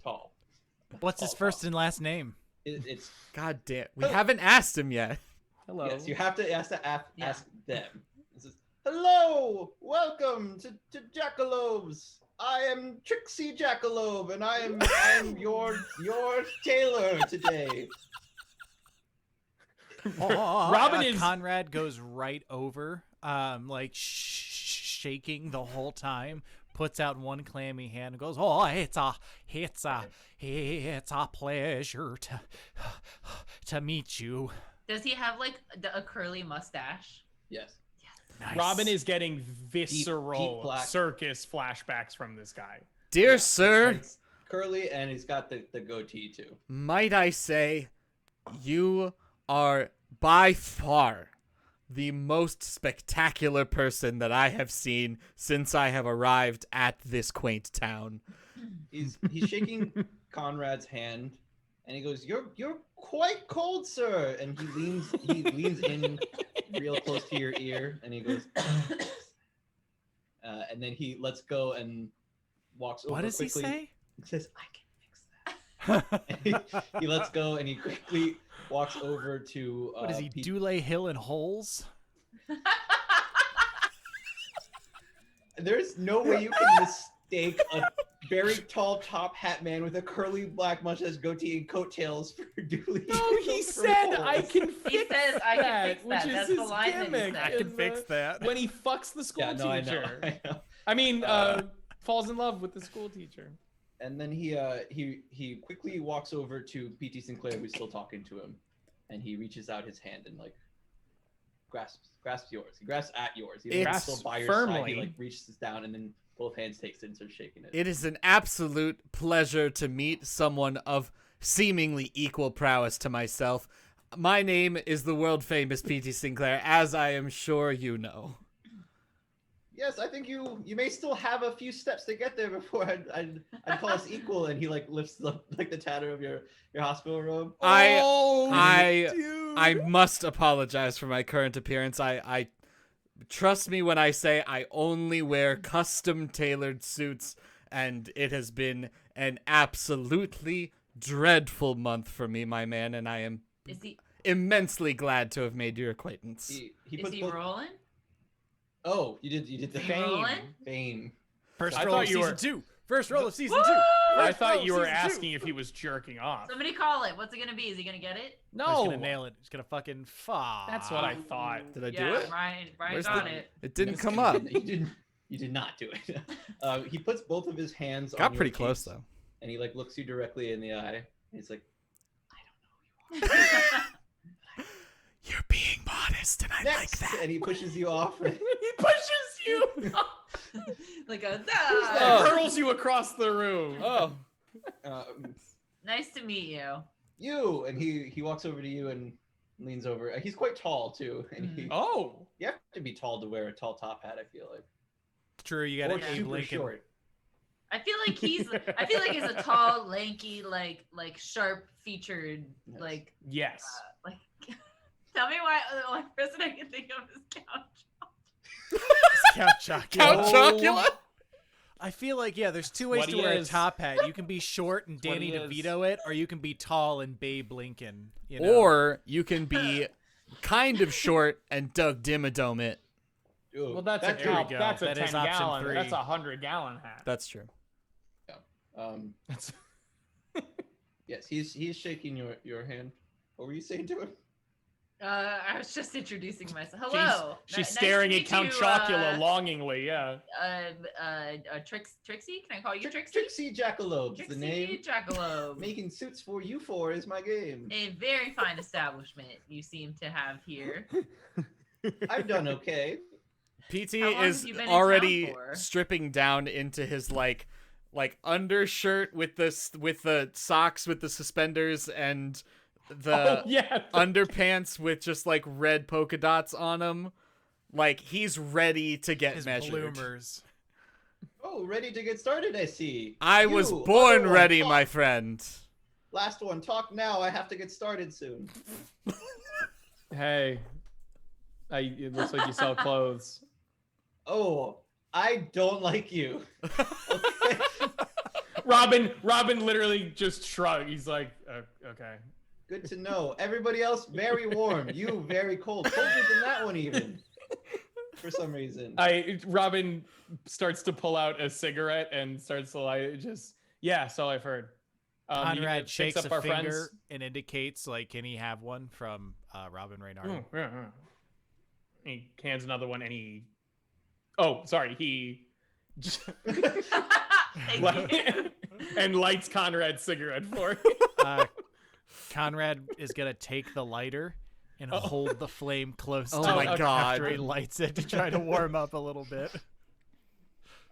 tall. What's his Tall, first tall. and last name? It's God damn, we haven't asked him yet. Hello. yes. You have to ask Yeah. ask them. This is, hello, welcome to Jackalobes. I am Trixie Jackalobe, and I am your tailor today. Robin is- Conrad goes right over, like shaking the whole time. Puts out one clammy hand and goes, "Oh, it's a pleasure to meet you." Does he have like a curly mustache? Yes. Nice. Robin is getting visceral deep black. circus flashbacks from this guy. Dear sir, It's curly, and he's got the goatee too. might I say, you are by far the most spectacular person that I have seen since I have arrived at this quaint town. He's shaking Conrad's hand, and he goes, "You're quite cold, sir." And he leans in real close to your ear, and he goes, and then he lets go and walks over. What does quickly. he say? He says, "I can fix that." And he lets go, and he quickly walks over to. What is he, Pete- Dule Hill and Holes? There's no way you can mistake a very tall top hat man with a curly black mustache, goatee, and coattails for Dooley. No, he said I can fix He says I can that, fix which that. is That's his the line that he gimmick. said. I can in fix the- that. When he fucks the school Yeah, no, I teacher. know. I know. I mean, falls in love with the school teacher. And then he quickly walks over to PT Sinclair, who's still talking to him, and he reaches out his hand and like grasps yours. He grasps at yours. He It's grasps by your side. firmly. He like reaches down and then both hands takes it and starts shaking it. It is an absolute pleasure to meet someone of seemingly equal prowess to myself. My name is the world famous P.T. Sinclair, as I am sure you know. Yes, I think you may still have a few steps to get there before I'd call us equal. And he like lifts up like the tatter of your hospital robe. I Dude. must apologize for my current appearance. I trust me when I say I only wear custom tailored suits, and it has been an absolutely dreadful month for me, my man, and I am Is he immensely glad to have made your acquaintance. He is puts he both. rolling? Oh, you did the Is he Fame. rolling? Fame. First I roll thought of you season were- 2. First roll of season Woo! 2. I First thought roll you of were season asking 2. if he was jerking off. Somebody call it. What's it gonna be? Is he gonna get it? He's No, gonna nail it. He's gonna fucking fuck. that's what I thought. Did I do Yeah, it? Ryan Where's got the- it. It didn't Yes, come up. You did not do it. He puts both of his hands on Got your pretty close cheeks, though. and he like looks you directly in the eye. And he's like, You're being modest, and I next, like that. and he pushes you off. He pushes you. Like a Hurls you across the room. Oh, Nice to meet you. You, and he walks over to you and leans over. He's quite tall too, and Oh. you have to be tall to wear a tall top hat. I feel like, True, you got or an Abe super Lincoln. short. I feel like he's a tall, lanky, like sharp featured, Yes. like Yes. like. Tell me why the only person I can think of is Couch. Count Chocula. Count Chocula? I feel like, yeah, there's two ways what to he wear is. a top hat. You can be short and what Danny he is. DeVito it, or you can be tall and Babe Lincoln. You know? or you can be kind of short and Doug Dimmadome it. Ooh, Well, that's Here we a go. that's a That is 10 option gallon. 3. That's a 100-gallon hat. That's true. That's Yes, he's shaking your hand. What were you saying to him? I was just introducing myself. Hello. she's Nice to staring at meet Count you, Chocula longingly. Yeah. Trixie? Can I call you Trixie? Trixie Jackalobe's the name. Trixie Jackalobe. Making suits for you four is my game. A very fine establishment you seem to have here. I've done okay. PT How long is have you been in already town for? stripping down into his like undershirt with the socks with the suspenders and the Oh, yeah. underpants with just like red polka dots on them. Like he's ready to get His measured. bloomers. Oh, ready to get started, I see. I was You, born other one, ready, talk. my friend. Last one, talk now. I have to get started soon. Hey. It looks like you sell clothes. Oh, I don't like you. Okay. Robin literally just shrugged. He's like, okay. Good to know. Everybody else, very warm. You, very cold. Colder than that one, even. For some reason. Robin starts to pull out a cigarette and starts to light it. Just, yeah, so I've heard. You gonna Conrad fix shakes up a our finger friends? and indicates, like, can he have one from Robin Renard? Oh, yeah. He hands another one and he. Oh, sorry. He. Thank you. and lights Conrad's cigarette for him. Conrad is going to take the lighter and hold the flame close Oh to my it God. after he lights it to try to warm up a little bit.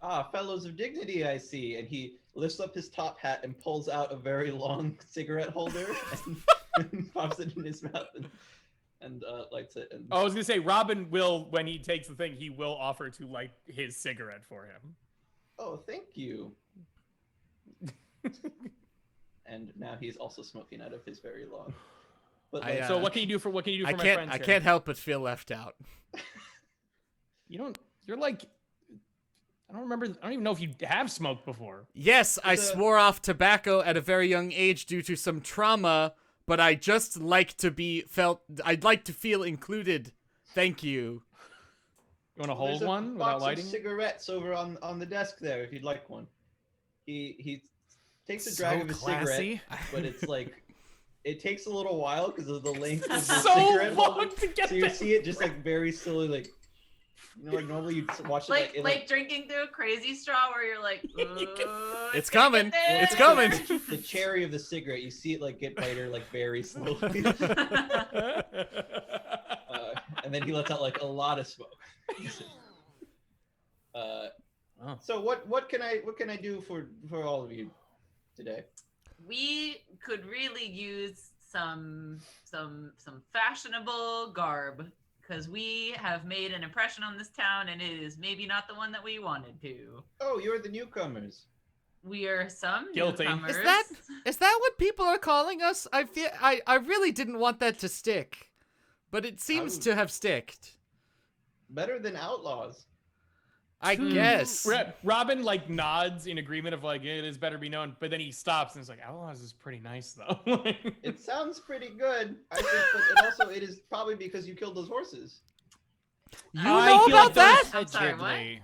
Ah, fellows of dignity, I see. And he lifts up his top hat and pulls out a very long cigarette holder and pops it in his mouth and lights it. And I was gonna say Robin will, when he takes the thing, he will offer to light his cigarette for him. oh, thank you. And now he's also smoking out of his very long. But I, like, So what can you do for my I friends? I here? can't help but feel left out. You're like, I don't remember. I don't even know if you have smoked before. Yes, I The- swore off tobacco at a very young age due to some trauma, but I just like to be I'd like to feel included. Thank you. You want to There's hold a one box without lighting? of cigarettes over on the desk there, if you'd like one. He takes a drag of his classy. cigarette, but it's like it takes a little while because of the length of the So cigarette long holder. to get So you there. see it just like very slowly, like like normally you watch it in, like drinking through a crazy straw where you're like, "Ooh, It's gonna coming. get there." It's coming. the cherry of the cigarette. You see it like get lighter like very slowly, and then he lets out like a lot of smoke. So what can I do for all of you today? We could really use some fashionable garb because we have made an impression on this town and it is maybe not the one that we wanted to. Oh, you're the newcomers. We are some Guilty. newcomers. Is that what people are calling us? I feel I really didn't want that to stick, but it seems to have sticked. Better than outlaws. I guess. Robin like nods in agreement of like it is better be known, but then he stops and is like, Outlaws is pretty nice though. It sounds pretty good. I think, but it is probably because you killed those horses. You I know feel about like that? I'm sorry, what? Allegedly.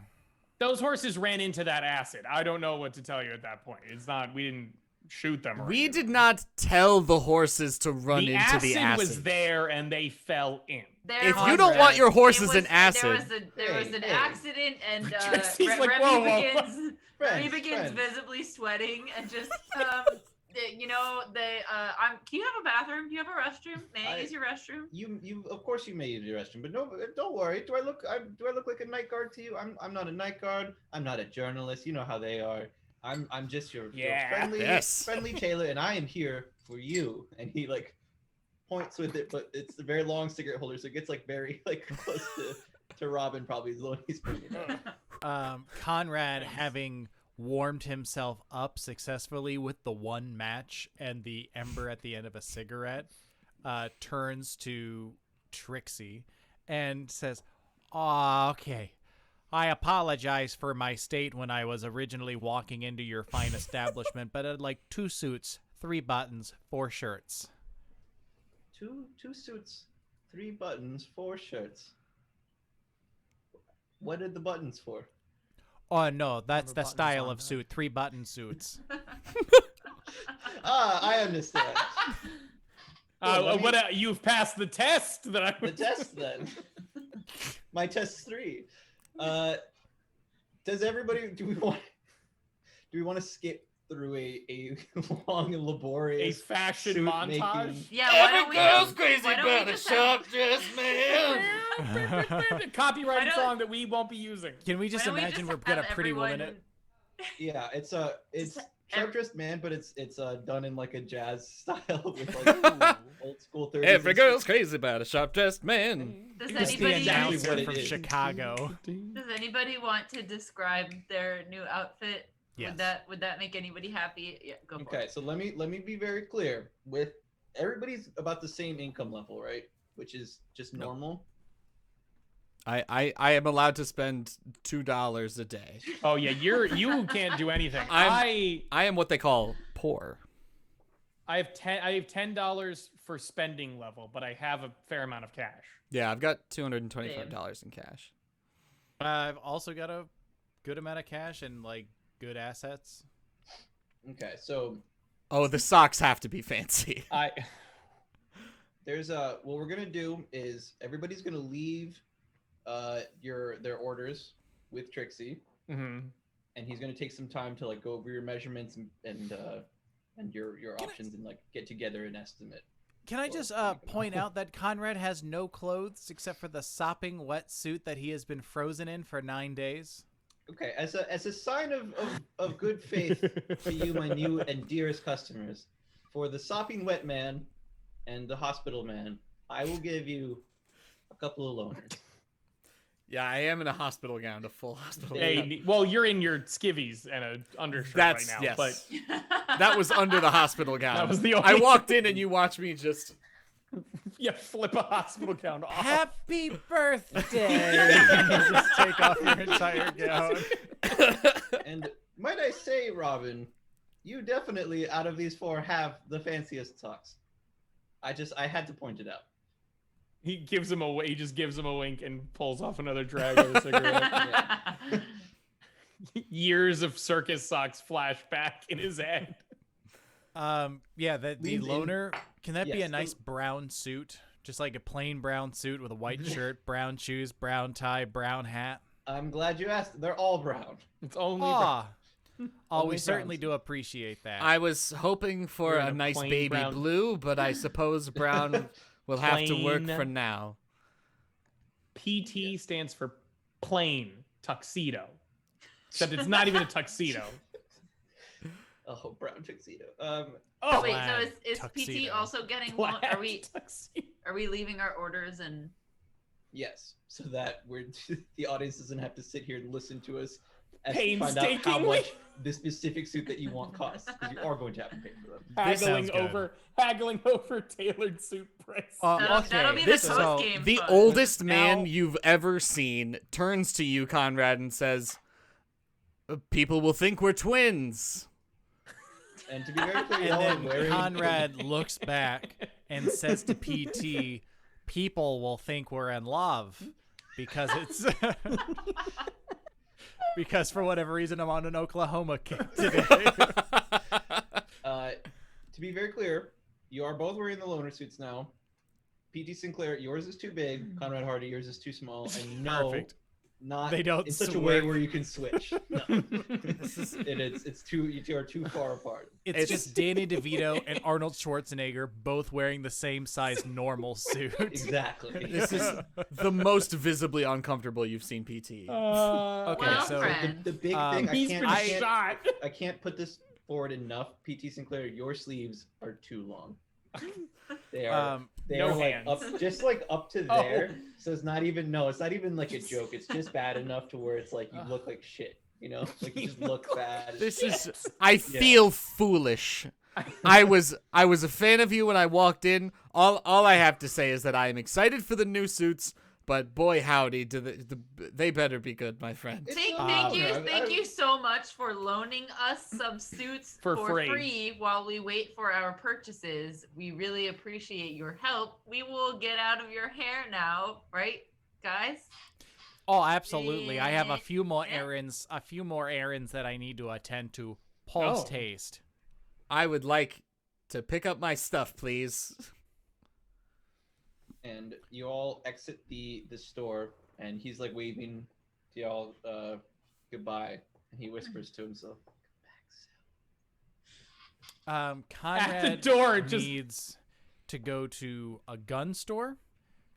Those horses ran into that acid. I don't know what to tell you at that point. It's not. We didn't shoot them. Or We anything. did not tell the horses to run The into the acid. was there and they fell in. If you don't want your horses in acid, There was an Hey. accident, and He's like, Remy whoa, whoa. begins. Remy Friends, begins friends. visibly sweating and just, you know, can you have a bathroom? Do you have a restroom? May I use your restroom? You of course you may use your restroom, but no, don't worry. Do I look like a night guard to you? I'm not a night guard. I'm not a journalist. You know how they are. I'm just your friendly Yes. friendly tailor, and I am here for you. And he like points with it, but it's a very long cigarette holder, so it gets like very like close to Robin. Probably is the one he's putting it on. Conrad, having warmed himself up successfully with the one match and the ember at the end of a cigarette, turns to Trixie and says, "Oh, okay. I apologize for my state when I was originally walking into your fine establishment, but I'd like 2 suits, 3 buttons, 4 shirts." Two suits, 3 buttons, 4 shirts. What are the buttons for? Oh, no, that's the buttons style on of that. suit, 3-button suits. I understand. Well, You've passed the test that I The test then. My test 3. Does everybody do we want to skip through a long and a laborious fashion suit montage. making- Yeah, why don't we just, crazy why don't we just have- dressed man. Copyrighted Why don't- song that we won't be using. Can we just why don't we imagine just we're gonna have Pretty Woman everyone- it? Yeah, it's sharp dressed man, but it's done in like a jazz style with like old school 30s. Every girl's crazy about a sharp dressed man. Does It's the Exactly anybody announcer what it from is. Chicago. does anybody want to describe their new outfit? Yes. Would that make anybody happy? Yeah, go for Okay, it. so let me be very clear. With everybody's about the same income level, right? Which is just normal. I am allowed to spend $2 a day. Oh yeah, you can't do anything. I am what they call poor. I have $10 for spending level, but I have a fair amount of cash. Yeah, I've got $225 in cash. I've also got a good amount of cash and like good assets. Okay, so Oh, the socks have to be fancy. there's what we're gonna do is everybody's gonna leave their orders with Trixie, Mhm. and he's gonna take some time to like go over your measurements and your options and like get together an estimate. Can I just point out that Conrad has no clothes except for the sopping wet suit that he has been frozen in for 9 days? Okay, as a sign of good faith to you, my new and dearest customers, for the sopping wet man and the hospital man, I will give you a couple of loaners. Yeah, I am in a hospital gown, a full hospital gown. Hey, well, you're in your skivvies and an undershirt That's right now, yes. but That was under the hospital gown. That was the I only- walked in and you watched me just. yeah, flip a hospital gown off. Happy birthday! Just take off your entire gown. And might I say, Robin, you definitely out of these 4 have the fanciest socks. I had to point it out. He gives him a he just gives him a wink and pulls off another drag of a cigarette. Years of circus socks flash back in his head. Yeah, the Leans in. loner, can that be Yes, a nice brown suit? Just like a plain brown suit with a white shirt, brown shoes, brown tie, brown hat? I'm glad you asked. They're all brown. It's only Ah. Oh, Only we certainly browns. do appreciate that. I was hoping for You're in a a nice plain baby brown- blue, but I suppose brown will have to work Plain. for now. PT stands for plain tuxedo. Except it's not even a tuxedo. Oh, brown tuxedo. Oh wait, Plaid so is PT tuxedo. also getting? Plaid Are we tuxedo. leaving our orders and? Yes, so that the audience doesn't have to sit here and listen to us as to find out how Painstakingly. much the specific suit that you want costs, because you are going to have to pay for them. haggling sounds over tailored suit price. That'll be the This post game. the fun. oldest man Now- you've ever seen turns to you, Conrad, and says, "People will think we're twins." And to be very clear, and y'all are then wearing Conrad looks back and says to PT, people will think we're in love because it's because for whatever reason I'm on an Oklahoma kick today. To be very clear, you are both wearing the loner suits now. PT Sinclair, yours is too big. Conrad Hearty, yours is too small. And no, Perfect. not They don't in such a way swim. where you can switch. No. It's too, you two are too far apart. It's just Danny DeVito and Arnold Schwarzenegger both wearing the same size normal suit. Exactly. This is the most visibly uncomfortable you've seen PT. Okay, Well, so friend. The big thing, He's been shot. I can't put this forward enough. PT Sinclair, your sleeves are too long. They are. They no are like hands. up, just like up to Oh. there. So it's not even like a joke. It's just bad enough to where it's like you look like shit. You know, like you just look bad. This is. I feel foolish. I was a fan of you when I walked in. All I have to say is that I am excited for the new suits. But boy, howdy, they better be good, my friend. Thank you so much for loaning us some suits For for free. free while we wait for our purchases. We really appreciate your help. We will get out of your hair now, right, guys? Oh, absolutely. I have a Yeah. few more errands that I need to attend to post haste. I would like to pick up my stuff, please. And you all exit the store, and he's like waving to y'all goodbye, and he whispers to himself, Conrad door, just- needs to go to a gun store.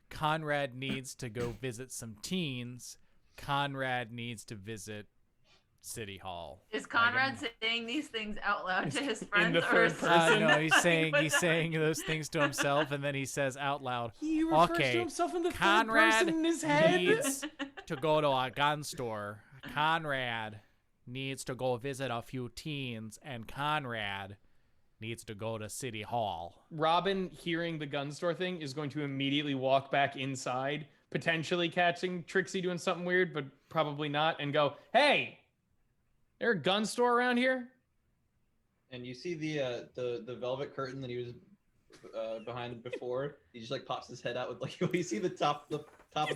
Conrad needs to go visit some teens. Conrad needs to visit City Hall. Is Conrad saying these things out loud to his friends, the or third is person? No, he's saying those things to himself, and then he says out loud, He refers Okay, to himself in the Conrad third person in his head. needs to go to a gun store. Conrad needs to go visit a few teens, and Conrad needs to go to City Hall. Robin, hearing the gun store thing, is going to immediately walk back inside, potentially catching Trixie doing something weird, but probably not, and go, "Hey, there a gun store around here?" and you see the velvet curtain that he was behind before. He just like pops his head out with like you see the top of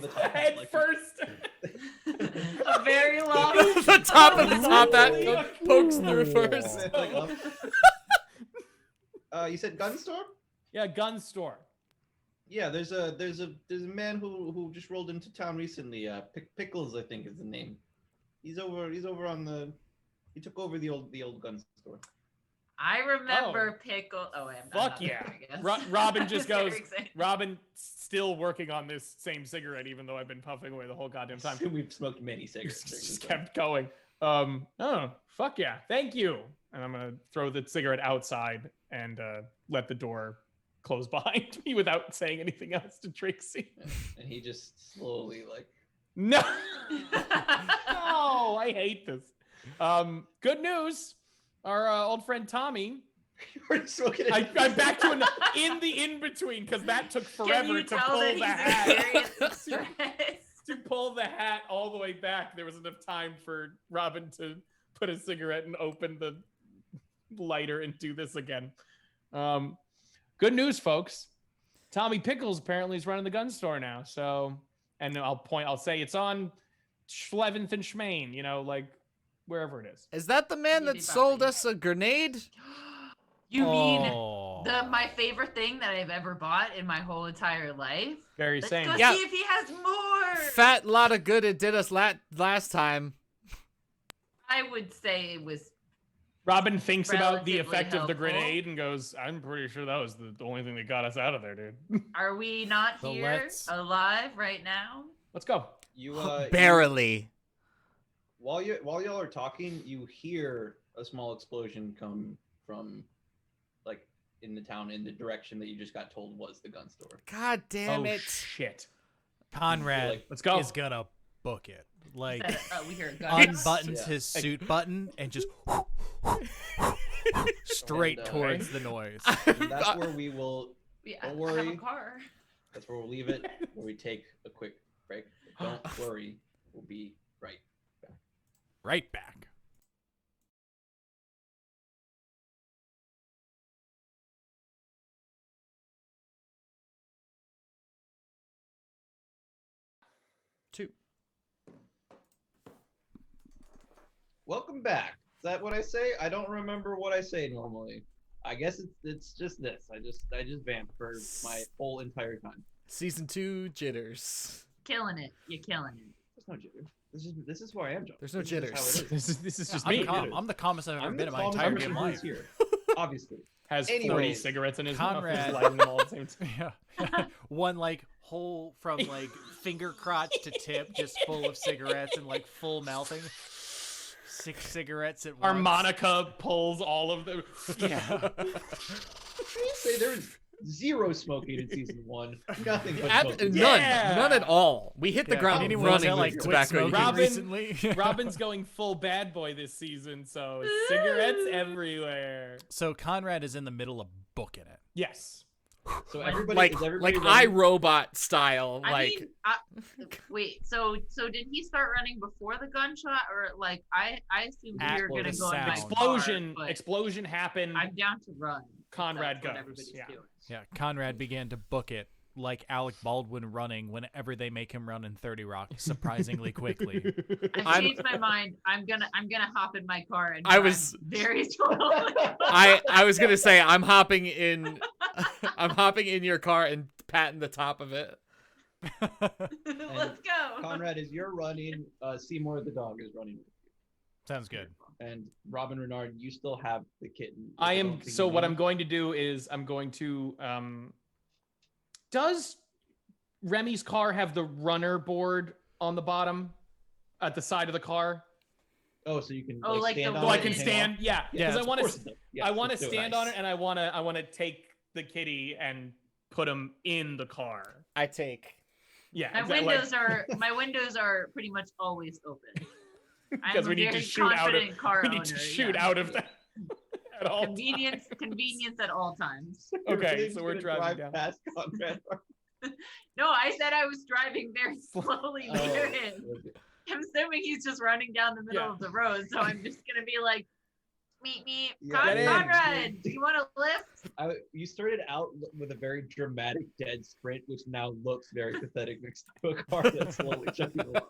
the top Head like, first. a very long? The top of the top hat pokes through first. like, up. You said gun store? Yeah, gun store. Yeah, there's a man who just rolled into town recently. Pickles, I think is the name. He's over on the. He took over the old gun store. I remember Pickle. Oh, I'm Fuck not yeah. there, I guess. Robin just goes, Very excited. Robin still working on this same cigarette, even though I've been puffing away the whole goddamn time. We've smoked many cigarettes. during this Just time. kept going. Oh, fuck yeah. Thank you. And I'm going to throw the cigarette outside and let the door close behind me without saying anything else to Trixie. And he just slowly like. No. No, I hate this. Good news. Our old friend Tommy. We're smoking it. I'm back to in the in-between because that took Can forever you to tell pull that the he's hat. experienced stress? To pull the hat all the way back, there was enough time for Robin to put a cigarette and open the lighter and do this again. Good news, folks. Tommy Pickles apparently is running the gun store now. So, and I'll say it's on Schleventh and Schmaine, like wherever it is. Is that the man that sold us a grenade? You mean Oh. my favorite thing that I've ever bought in my whole entire life? Very Let's same. go Yeah. see if he has more. Fat lot of good it did us last time. I would say it was. Robin thinks about the Relatively effect of the helpful. grenade and goes, I'm pretty sure that was the only thing that got us out of there, dude. Are we not So here let's- alive right now? Let's go. You Barely. while y'all are talking, you hear a small explosion come from, like, in the town in the direction that you just got told was the gun store. God damn it. Shit. Conrad Like, let's go. is gonna book it. Like, We hear guns. unbuttons Yeah. his suit button and just straight And, towards the noise. And that's where we will. Yeah, Don't I have worry. a car. That's where we'll leave it. Where we take a quick break. But don't worry, we'll be right back. Right back. Welcome back. Is that what I say? I don't remember what I say normally. I guess it's just this. I just vamped for my whole entire time. Season 2 jitters. Killing it. You're killing it. There's no jitter. This is who I am, Joe. There's no This is just how it is. This is just I'm, me. calm. I'm the calmest I've ever I'm been the in my calmest entire person damn who's life. here. Obviously. Has 40 Anyways, cigarettes in his Conrad- mouth. Just lighting them all at the same time. Yeah. One like hole from like finger crotch to tip, just full of cigarettes and like full mouthing. 6 cigarettes at once. Harmonica pulls all of them. Yeah. I say there's zero smoking in season 1. Nothing but None. smoking. Yeah. None at all. We hit the Yeah, ground anyone running that, like, with quit tobacco. smoking use. Robin- recently. Robin's going full bad boy this season, so cigarettes everywhere. So Conrad is in the middle of booking it. Yes. So everybody Like is everybody iRobot style. I Like mean, wait. So did he start running before the gunshot, or like I assumed At we were gonna the go in my sound. car, Explosion but happened. I'm down to run. if Conrad that's what goes, everybody's yeah. doing. Yeah, Conrad began to book it like Alec Baldwin running whenever they make him run in 30 Rock, surprisingly quickly. I've changed my mind. I'm gonna hop in my car and I drive was- very slowly. I was gonna say I'm hopping in your car and patting the top of it. Let's go. Conrad, as you're running, Seymour the dog is running with Sounds good. you. And Robin Renard, you still have the kitten. I don't am. think So you what need. I'm going to do is I'm going to. Does Remy's car have the runner board on the bottom, at the side of the car? Oh, so you can Oh, like stand the on So I it can and hang stand. off? Yeah, Yeah, because I of want course to. it does. Yes, I want to let's do it. stand on it, and I want to take the kitty and put him in the car. I take. Yeah, My exactly, windows are pretty much always open. I'm because a we need to very shoot out of. confident car We need to owner, shoot yeah. out of that at all. Convenience at all times. You're Okay, really so we're gonna driving drive down. past Conrad. No, I said I was driving very slowly Oh, near him. okay. I'm assuming he's just running down the middle Yeah. of the road, so I'm just gonna be like, meet me, Yeah, get in. Conrad. Do you want to lift? You started out with a very dramatic dead sprint, which now looks very pathetic next to a car that's slowly chugging along.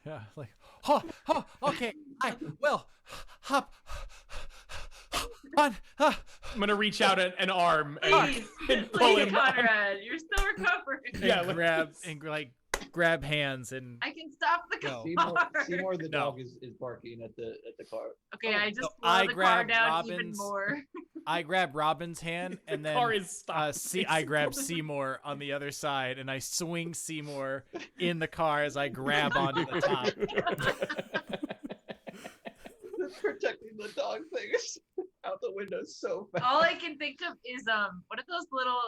Yeah, like, oh, okay, I will hop on. I'm gonna reach out an arm and, Please, and pull please, him up. Conrad. You're still recovering. Yeah, And grab hands and I can stop the No. car. Seymour the No. dog is barking at the car. Okay, I just So slow I the car grab down even Robin's- more. I grab Robin's hand and The then car is stopped. I grab Seymour on the other side and I swing Seymour in the car as I grab onto the top. Protecting the dog things out the window so fast. All I can think of is what are those little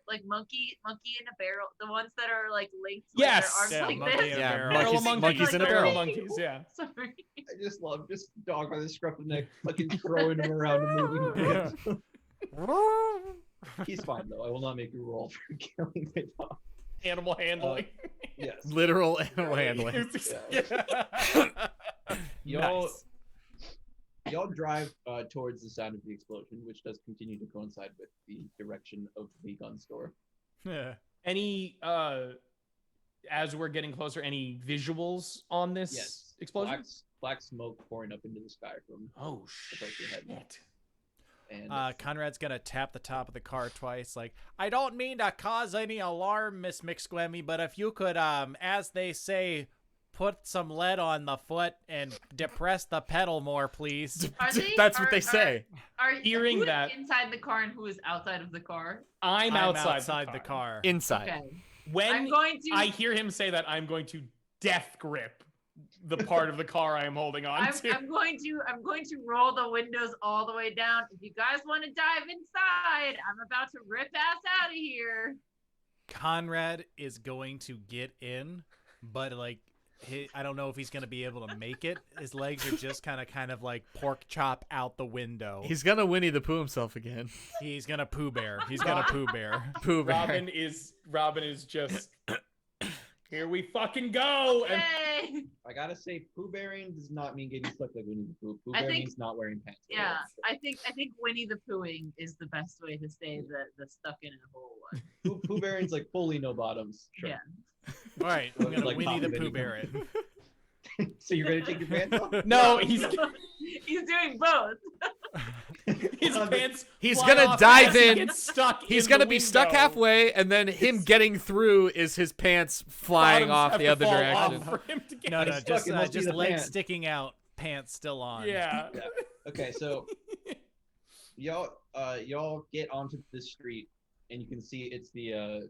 like monkey in a barrel, the ones that are like linked with Yes! their arms Yeah, like monkey this. in a Yeah, barrel. Barrel of monkeys in a Like, barrel. monkeys, yeah. Sorry. I just love just dog by the scruff of the neck, fucking throwing him around and moving him. He's fine though. I will not make you roll for killing my dog. Animal handling. Yes. Literal animal handling. Yeah. Yo, Nice. y'all drive towards the sound of the explosion, which does continue to coincide with the direction of the gun store. Yeah. Any as we're getting closer, any visuals on this Yes. explosion? Black smoke pouring up into the sky from Oh the place you're heading. shit. And Conrad's gonna tap the top of the car twice, like, I don't mean to cause any alarm, Miss McSquemmy, but if you could, as they say, put some lead on the foot and depress the pedal more, please. That's what they say. Are Hearing who is that- inside the car and who is outside of the car? I'm outside, the car. Inside. Okay. When I'm going to. I hear him say that, I'm going to death grip the part of the car I am holding on to. I'm going to roll the windows all the way down. If you guys want to dive inside, I'm about to rip ass out of here. Conrad is going to get in, but like, I don't know if he's gonna be able to make it. His legs are just kind of like pork chop out the window. He's gonna Winnie the Pooh himself again. He's gonna Pooh Bear. He's gonna Pooh Bear. Pooh Bear. Robin is just here we fucking go. And Yay! I gotta say, poo bearing does not mean getting stuck like Winnie the Pooh. Poo I bear think- means not wearing pants. Yeah, I think Winnie the Poohing is the best way to say the stuck in a hole one. Poo bearing's like fully no bottoms. Sure. Yeah. All right, I'm gonna Like Winnie the Papa Pooh Vinny. Bear it. So you're gonna take your pants off? no, he's He's doing both. his pants. He's fly gonna off dive as he in. gets stuck. He's in gonna the be stuck window. halfway, and then him getting through is his pants flying Bottoms off have the to other fall direction. off for him to get No, He's no, stuck, it must be just the legs pants. sticking out, pants still on. Yeah. Yeah. Okay, so y'all get onto the street, and you can see it's the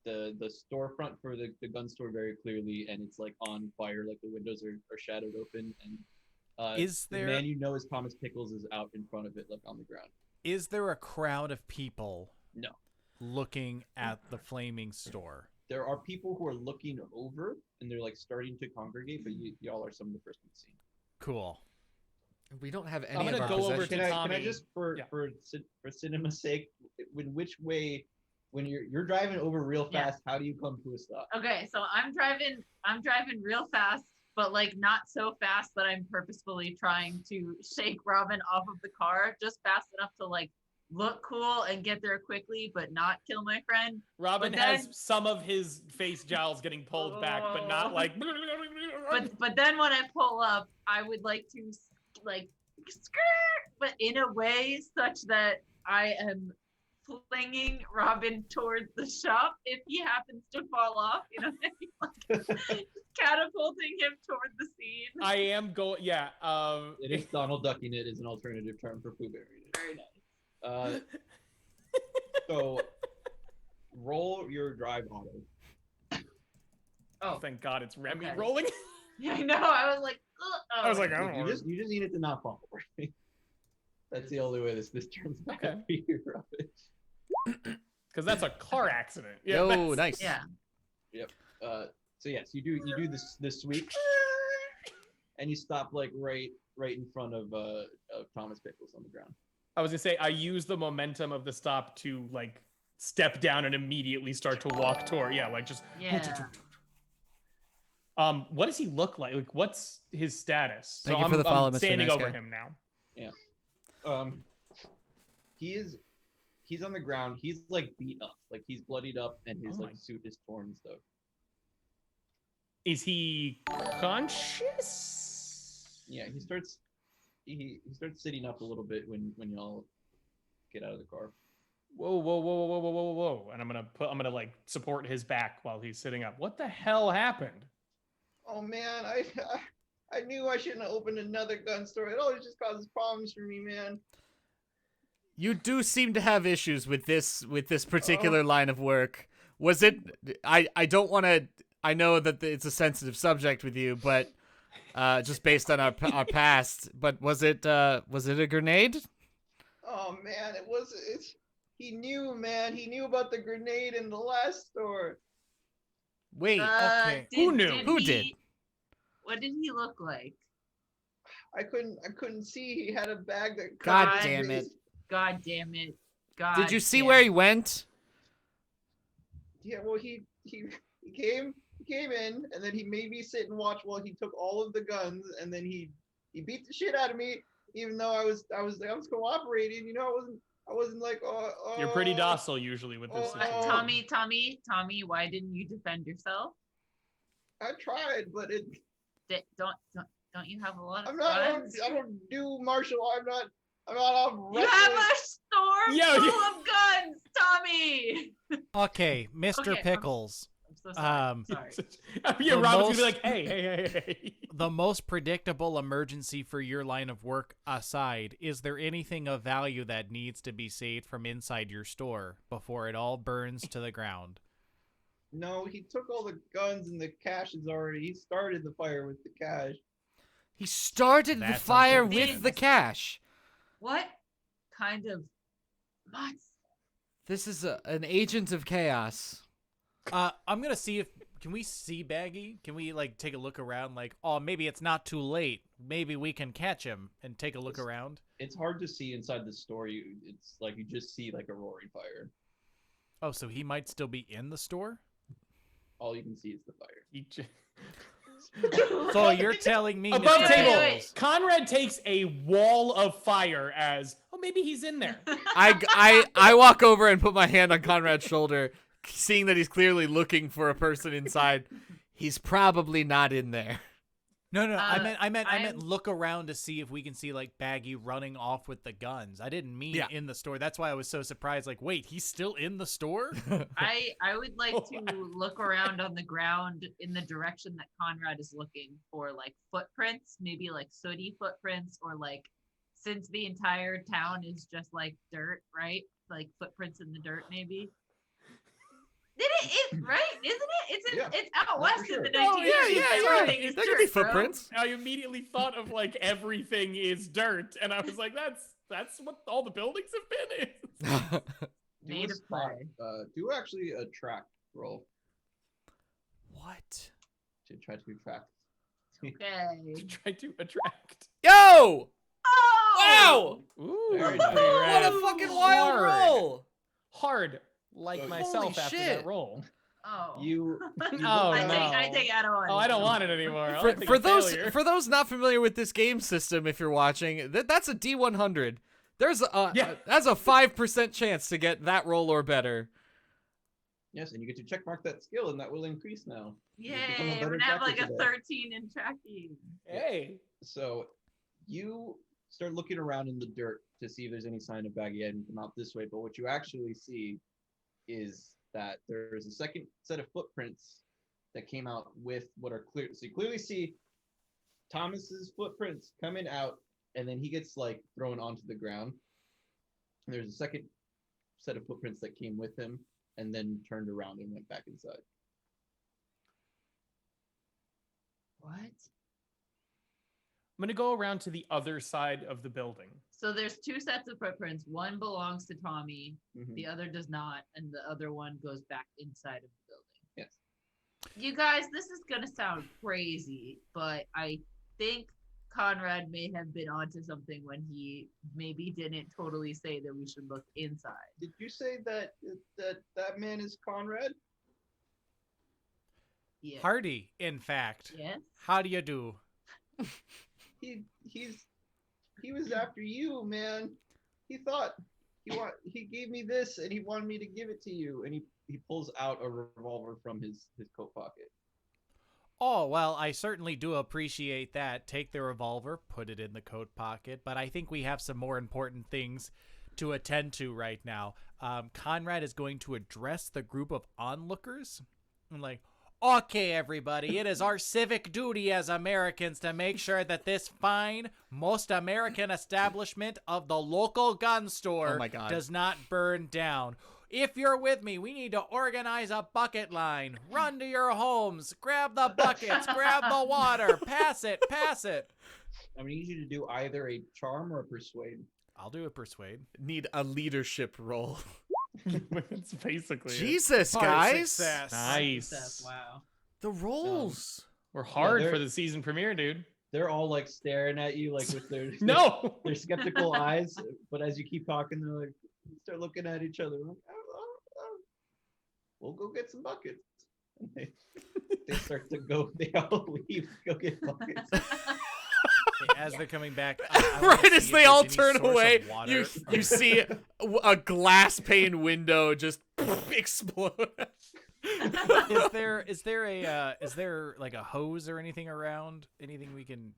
storefront for the gun store very clearly, and it's like on fire, like the windows are shadowed open, and Is the there man you know as Thomas Pickles is out in front of it, like on the ground. is there a crowd of people No. looking at the flaming store? There are people who are looking over, and they're like starting to congregate, but y'all are some of the first ones seen. Cool. We don't have any I'm of gonna our go over possessions. to Can I Tommy. just for Yeah. for cinema's sake, in which way, when you're driving over real Yeah. fast, how do you come to a stop? Okay, so I'm driving real fast, but like not so fast that I'm purposefully trying to shake Robin off of the car, just fast enough to like look cool and get there quickly, but not kill my friend. Robin But has then- some of his face jowls getting pulled back, but not Oh. like. But then when I pull up, I would like to like skirt, but in a way such that I am flinging Robin towards the shop if he happens to fall off, you know, like catapulting him toward the scene. I am going. Yeah. It is Donald ducking it is an alternative term for poo bearing. Very nice. So roll your drive auto. Oh, Thank God it's Remy Okay. rolling. yeah, I know. I was like, ugh. I was like, Oh, I don't You know. just need it to not fall. Right? That's the only way this turns out Okay. for you, Robin. Because that's a car accident. Yeah. Oh, that's- nice. yeah. So yes, you do this sweep, and you stop like right in front of Thomas Pickles on the ground. I was gonna say I use the momentum of the stop to like step down and immediately start to walk toward. Yeah, like just. Yeah. What does he look like? Like, what's his status? Thank you for the follow, Mr. standing Nice over Guy. him now. He's on the ground. He's like beat up, like he's bloodied up, and his Oh like my- suit is torn and stuff. Is he conscious? Yeah, he starts sitting up a little bit when y'all get out of the car. Whoa, whoa, whoa, whoa, whoa, whoa, whoa, whoa! And I'm gonna like support his back while he's sitting up. What the hell happened? Oh man, I knew I shouldn't have opened another gun store. It always just causes problems for me, man. You do seem to have issues with this particular line of work. Was it? I don't want to. I know that it's a sensitive subject with you, but just based on our past. But was it a grenade? Oh man, he knew, man. He knew about the grenade in the last store. Wait. Okay. Who knew? Who did? What did he look like? I couldn't see. He had a bag that. God covered his damn it. face. God damn it. God. Did you see damn where it. he went? Yeah, well, he came in, and then he made me sit and watch while he took all of the guns, and then he beat the shit out of me, even though I was cooperating. You know, I wasn't like, You're pretty docile usually with this situation. Tommy, why didn't you defend yourself? I tried, but it. Don't you have a lot of I'm not. guns? I don't do martial. I'm not off You wrestling. have a store Yo, full you- of guns, Tommy. Okay, Mr. Okay, Pickles. I'm so sorry. Sorry. Yeah, The Robin's most- gonna be like, hey. The most predictable emergency for your line of work aside, is there anything of value that needs to be saved from inside your store before it all burns to the ground? No, he took all the guns and the cash is already. He started the fire with the cash. He started the That's fire unfortunate. with the cash. What kind of nuts? This is an agent of chaos. I'm gonna see if can we see Baggy? Can we like take a look around? Like, oh, maybe it's not too late. Maybe we can catch him and take a look around. It's hard to see inside the store. It's like you just see like a roaring fire. Oh, so he might still be in the store. All you can see is the fire. He j- So you're telling me, Above Mr. table, Pickles- Conrad takes a wall of fire as, oh, maybe he's in there. I walk over and put my hand on Conrad's shoulder, seeing that he's clearly looking for a person inside. He's probably not in there. No, I I'm- meant look around to see if we can see like Baggy running off with the guns. I didn't mean Yeah. in the store. That's why I was so surprised. Like, wait, he's still in the store? I would like to look around on the ground in the direction that Conrad is looking for, like footprints, maybe like sooty footprints, or like, since the entire town is just like dirt, right? Like footprints in the dirt, maybe. Right? Isn't it? It's out No, west for in the sure. 1980s. Oh, yeah. Everything is There dirt, could be bro. footprints. I immediately thought of like everything is dirt, and I was like, that's what all the buildings have been. Do Made a of spot. clay. Do actually a track roll What? to try to attract. Okay. Try to attract. Yo! Oh! Wow! Ooh, Very pretty nice. rad. What a fucking wild Hard. roll! Hard, like Holy myself after shit. that roll. Oh. You. Oh, I no. think I don't want it. Oh, I don't want it anymore. I'll take For a failure. those not familiar with this game system, if you're watching, that's a D100. That's a 5% chance to get that roll or better. Yes, and you get to check mark that skill, and that will increase now. Yay, become a better we're gonna have like tracker a today. 13 in tracking. Hey. So, you start looking around in the dirt to see if there's any sign of Baggy heading come out this way. But what you actually see is that there is a second set of footprints that came out with what are clear. So you clearly see Thomas's footprints coming out, and then he gets like thrown onto the ground. And there's a second set of footprints that came with him, and then turned around and went back inside. What? I'm gonna go around to the other side of the building. So there's two sets of footprints. One belongs to Tommy, Mhm. the other does not, and the other one goes back inside of the building. Yes. You guys, this is gonna sound crazy, but I think Conrad may have been onto something when he maybe didn't totally say that we should look inside. Did you say that that man is Conrad? Yeah. Hardy, in fact. Yes. How do you do? He was after you, man. He thought he gave me this and he wanted me to give it to you, and he pulls out a revolver from his coat pocket. Oh, well, I certainly do appreciate that. Take the revolver, put it in the coat pocket, but I think we have some more important things to attend to right now. Conrad is going to address the group of onlookers. I'm like, okay, everybody, it is our civic duty as Americans to make sure that this fine, most American establishment of the local gun store Oh my God. does not burn down. If you're with me, we need to organize a bucket line. Run to your homes, grab the buckets, grab the water, pass it. I need you to do either a charm or a persuade. I'll do a persuade. Need a leadership roll. It's basically it. Jesus, Hard guys. success. Nice. Wow. The rolls. We're hard they're- for the season premiere, dude. They're all like staring at you like with their No. their skeptical eyes, but as you keep talking, they're like start looking at each other. Like, we'll go get some buckets. And they start to go. They all leave to go get buckets. As they're coming back, Right as they all turn away, you see a glass pane window just explode. Is there like a hose or anything around? Anything we can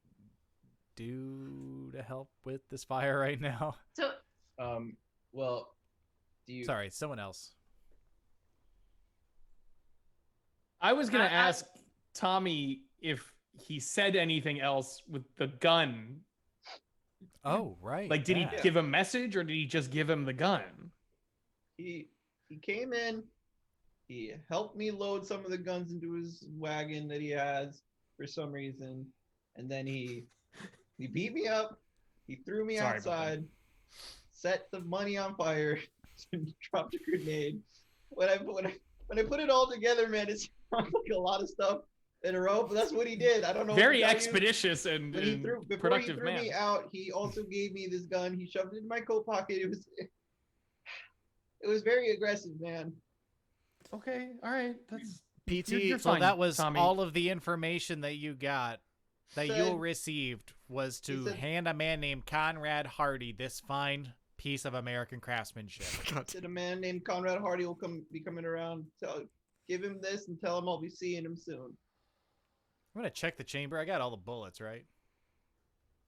do to help with this fire right now? So Well, do you? Sorry, someone else. I was gonna ask Tommy if he said anything else with the gun. Oh, right. Like, did he give a message or did he just give him the gun? He came in. He helped me load some of the guns into his wagon that he has for some reason, and then he beat me up. He threw me outside, set the money on fire, and dropped a grenade. When I put it all together, man, it sounds like a lot of stuff in a row. But that's what he did. I don't know. Very expeditious and before productive he threw man. me out, he also gave me this gun. He shoved it in my coat pocket. It was very aggressive, man. Okay, all right. That's PT. You're So fine, that was Tommy. all of the information that you got, that Said- you received, was to said- hand a man named Conrad Hearty this fine piece of American craftsmanship. Said a man named Conrad Hearty will be coming around. Give him this and tell him I'll be seeing him soon. I'm gonna check the chamber. I got all the bullets, right?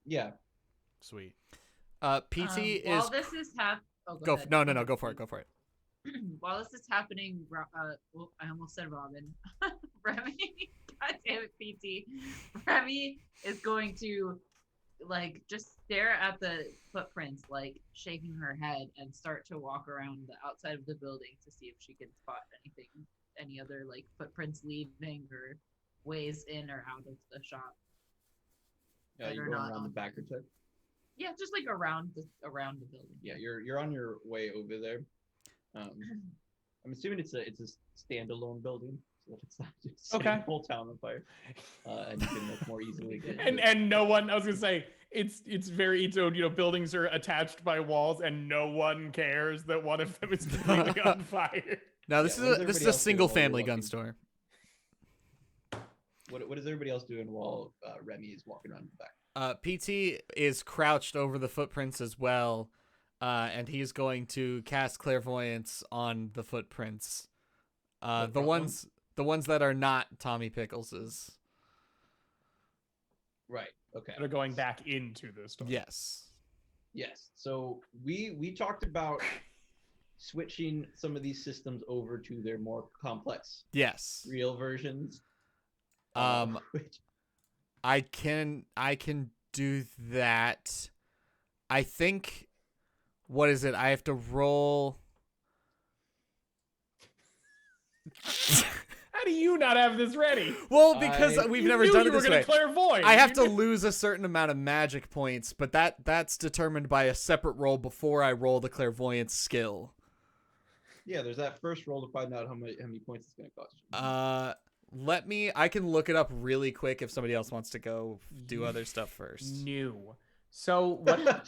Yeah. Sweet. PT while is this is go go. ahead. No, go for it. Go for it. While this is happening, well, I almost said Robin. Remy, God damn it, PT. Remy is going to like just stare at the footprints, like shaking her head, and start to walk around the outside of the building to see if she can spot any other like footprints leaving or ways in or out of the shop. Yeah, That you're are going not around the on back or check. Yeah, just like around the building. Yeah, you're on your way over there. I'm assuming it's a standalone building, so that it's not just setting the whole town on fire, and you can more easily get. And no one. I was gonna say it's very buildings are attached by walls and no one cares that one of them is completely on fire. No, this what is does a everybody else do single while you're family gun walking? store. What is everybody else doing while Remy is walking around the back? PT is crouched over the footprints as well, and he's going to cast clairvoyance on the footprints. The ones that are not Tommy Pickles's. Right. Okay. They're going back into the store. Yes. Yes. So we talked about switching some of these systems over to their more complex Yes. real versions. Which I can do that. I think, what is it? I have to roll. How do you not have this ready? Well, because we've You never knew done you it were this gonna way. clairvoyant. I have You to knew- lose a certain amount of magic points, but that's determined by a separate roll before I roll the clairvoyance skill. yeah, there's that first roll to find out how many points it's going to cost you. I can look it up really quick if somebody else wants to go do other stuff first. New. So what?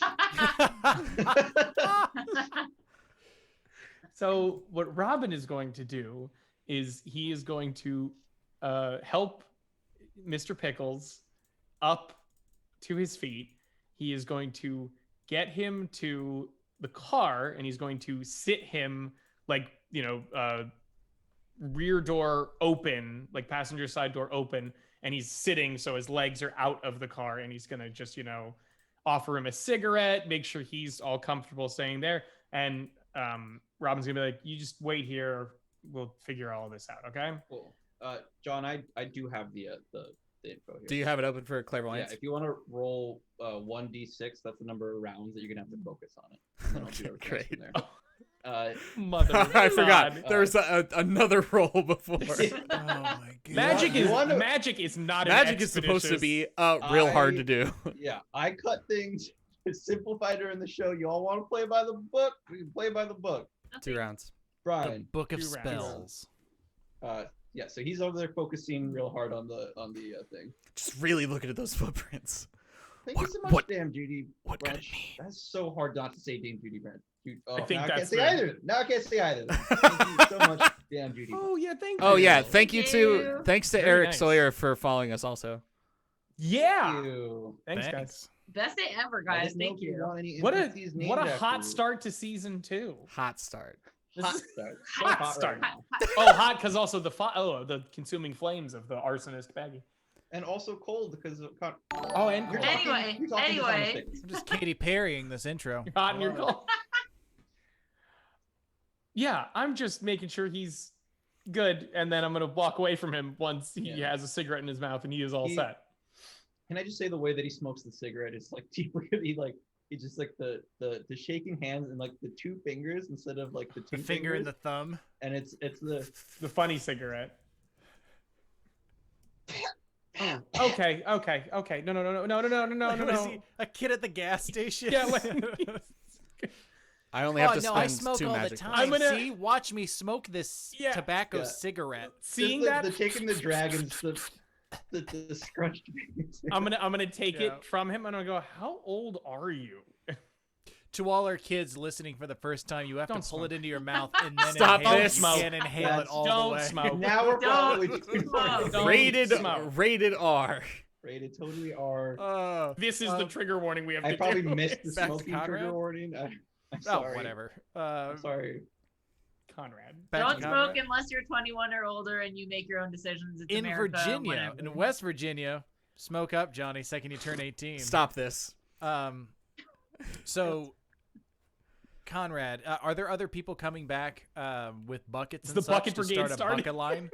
So what Robin is going to do is he is going to help Mr. Pickles up to his feet. He is going to get him to the car, and he's going to sit him like, rear door open, like passenger side door open, and he's sitting so his legs are out of the car, and he's gonna just offer him a cigarette, make sure he's all comfortable staying there, and Robin's gonna be like, you just wait here, we'll figure all of this out. Okay, Cool. John, I do have the info here. Do you have it open for clairvoyance? Yeah, if you want to roll 1d6, that's the number of rounds that you're gonna have to focus on it. And then I'll do everything else from there. Mother of I forgot. God. There was another roll before. Oh my god. Magic You is wanna- magic is not an Magic is supposed to be real hard to do. Yeah, I cut things simplified during the show. You all want to play by the book? We can play by the book. 2 rounds. The Brian. Book of 2 Spells. Yeah, so he's over there focusing real hard on the thing. Just really looking at those footprints. Thank you so much, Damn Judy. What could it Branch. mean? That's so hard not to say Dame Judy Branch. I think now that's I can't say the- either. Now I can't say either. Thank you so much, Damn Judy. Oh yeah, thank you. Oh yeah, thanks to Very Eric nice. Sawyer for following us also. Yeah. You. Thanks, guys. Best day ever, I guys. didn't know Thank if you you. want any What a NPCs named what a after hot you. start to season 2. Hot start. Hot start. Hot Hot start. right now. Oh, hot because also the consuming flames of the arsonist Peggy. And also cold because of Oh, and You're cold. Anyway, you're talking to anyway. Thomas Pickles. I'm just Katy Perrying this intro. You're hot and you're cold. Yeah, I'm just making sure he's good, and then I'm gonna walk away from him once he Yeah. has a cigarette in his mouth and he is all set. Can I just say the way that he smokes the cigarette is like deeply he's just like the shaking hands and like the 2 fingers instead of like the 2 The finger and fingers, the thumb. and it's the The funny cigarette. Okay. No. What is he, a kid at the gas station? Yeah. I only have Oh to no, spend I smoke 2 all the magic time. points. I'm gonna- See, watch me smoke this Yeah. tobacco Yeah. cigarette. Seeing just that, the taking the dragons the scrunched fingers. I'm gonna take Yeah. it from him and I'm gonna go, how old are you? To all our kids listening for the first time, you have Don't to pull smoke. it into your mouth and then Stop inhale this. it. You can't inhale it That's- all the Don't way. smoke. Now we're probably Don't too smoke. Don't Rated smoke. rated R. rated. Totally are. This is the trigger warning we have I to probably do. missed the Back to smoking Conrad? trigger warning. I'm Oh, sorry. whatever. I'm sorry. Conrad. Back to Don't Conrad. smoke unless you're 21 or older and you make your own decisions. It's In America, Virginia, whatever. in West Virginia, smoke up, Johnny. Second you turn 18. Stop this. So, Conrad, are there other people coming back with buckets Is and the such bucket to brigade start a starting? bucket line?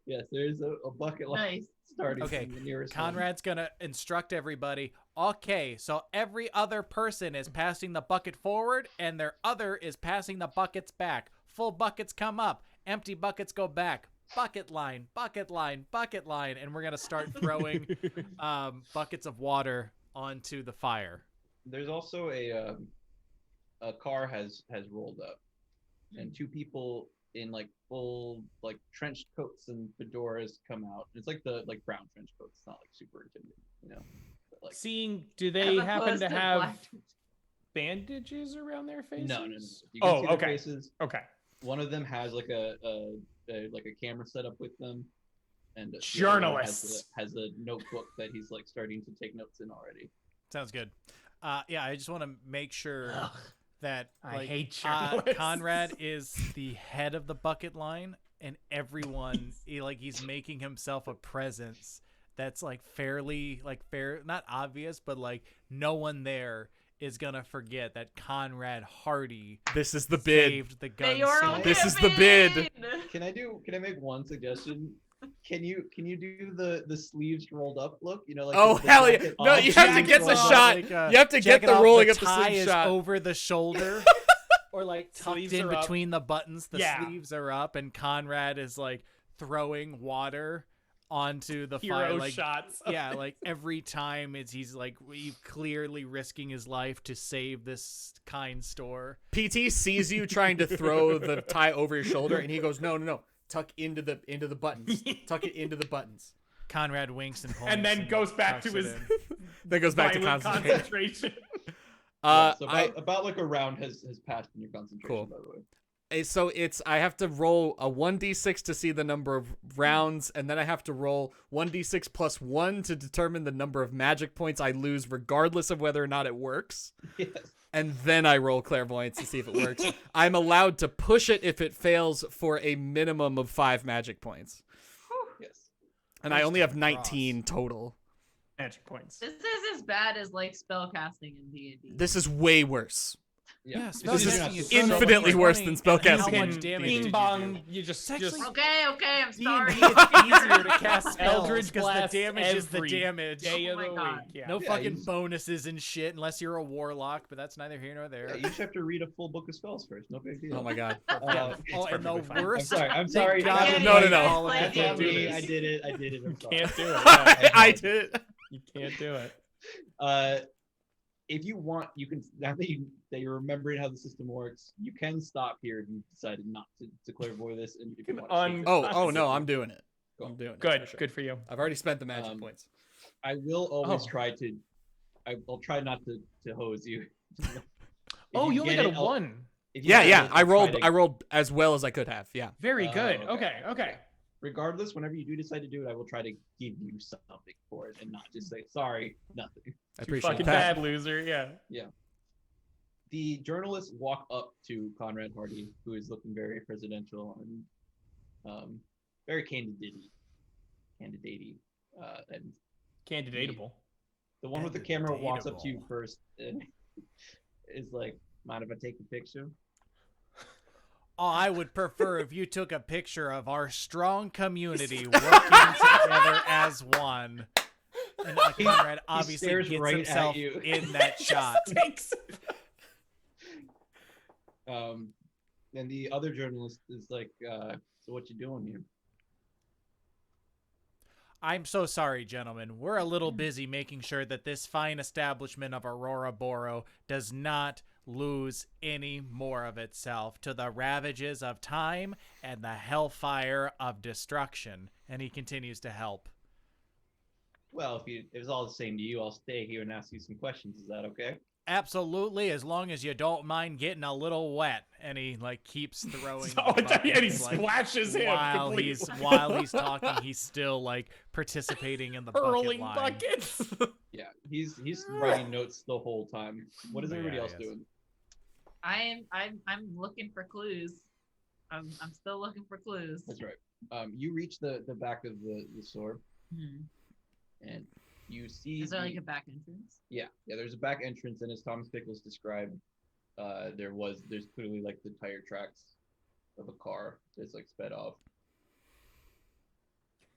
Yes, there's a bucket line Nice. starting Okay, from the nearest one. Conrad's gonna instruct everybody. Okay, so every other person is passing the bucket forward, and their other is passing the buckets back. Full buckets come up, empty buckets go back. Bucket line, bucket line, bucket line, and we're gonna start throwing buckets of water onto the fire. There's also a car has rolled up, and 2 people in like full like trench coats and fedoras come out. It's like the brown trench coats. It's not like super intimidating, you know. But, like, Seeing, do they As happen opposed to have black- bandages around their faces? no. You can see their okay. faces. Okay. One of them has like a camera set up with them, and the other one Journalists. has a notebook that he's like starting to take notes in already. Sounds good. Yeah, I just want to make sure that I like, hate journalists. Conrad is the head of the bucket line, and everyone he's making himself a presence that's like fairly not obvious, but like no one there is gonna forget that Conrad Hearty This is the bid. saved the gun. Mayoral store. This is the bid. campaign! Can I make one suggestion? Can you do the sleeves rolled up look? You know, like Oh, the hell yeah. jacket No, off, you have to sleeves get the rolled up. shot. Like, You have to get jacket the off, rolling the up the tie sleeve is shot. over the shoulder, or like tucked Sleeves in are up. between the buttons. The Yeah. sleeves are up, and Conrad is like throwing water onto the Hero fire. Like, shots. yeah, like every time he's like clearly risking his life to save this kind store. PT sees you trying to throw the tie over your shoulder, and he goes, "No. Tuck into the buttons. Tuck it into the buttons." Conrad winks and points, And then goes back tucks to it his in. Then goes back to violent concentration. concentration. Yeah, so I about like a round has passed in your concentration. Cool. By the way. so I have to roll a 1d6 to see the number of rounds, and then I have to roll 1d6 plus 1 to determine the number of magic points I lose, regardless of whether or not it works. Yes. And then I roll clairvoyance to see if it works. I'm allowed to push it if it fails for a minimum of 5 magic points, Yes. and I only have 19 total. Magic points. This is as bad as like spell casting in D&D. This is way worse. Yeah, This spell is casting not- so infinitely much worse money, than and spellcasting How in much damage D&D. did Bing you bong. do? You just It's actually- Okay, I'm sorry. D&D, it's easier to cast spells Eldritch because the Blast damage is the every damage. day Oh of my the God. week. Yeah. No Yeah, fucking you- bonuses and shit unless you're a warlock, but that's neither here nor there. Yeah, you just have to read a full book of spells first. No big deal. Oh my god. Uh, Oh, and the perfectly fine. I'm worst. sorry. I'm Thank sorry. God Yeah, we no, no, made no. all of Like, that That's do on me. this. I did it. I'm sorry. Can't do it. Yeah. I did it. You can't do it. If you want, you can. Now that you're remembering how the system works, you can stop here if you decided not to clairvoy this, and if you want to take it. Oh no, I'm doing it. I'm doing it. Good. for sure. Good for you. I've already spent the magic Um, points. I will always Oh. try to. I'll try not to hose you. If Oh, you only get got it, a I'll- 1. if you Yeah, get yeah. it, I I'll try rolled. to- I rolled as well as I could have. Yeah. Very Oh, good. okay. Okay. regardless, whenever you do decide to do it, I will try to give you something for it and not just say sorry, nothing. I You appreciate fucking that. bad loser. Yeah. The journalists walk up to Conrad Hearty, who is looking very presidential and very candidatey. And Candidatable. the one with the camera walks up to you Candidatable. first and is like, "Mind if I take a picture?" Oh, I would prefer if you took a picture of our strong community working together as one. And Conrad obviously stares gets right at himself you. in that shot. And the other journalist is like, "So what you doing here?" I'm so sorry, gentlemen. We're a little busy making sure that this fine establishment of Auroraboro does not lose any more of itself to the ravages of time and the hellfire of destruction. And he continues to help. Well, if it's all the same to you, I'll stay here and ask you some questions. Is that okay? Absolutely, as long as you don't mind getting a little wet. And he keeps throwing. Oh, the and he buckets, splashes him while completely. while he's talking. He's still participating in the Hurling bucket line. buckets. Yeah, he's writing notes the whole time. What is Yeah, everybody else yes. doing? I'm looking for clues. I'm still looking for clues. That's right. You reach the back of the store Hmm. and you see. Is there a back entrance? Yeah. There's a back entrance, and as Tommy Pickles described, there's clearly the tire tracks of a car that's sped off,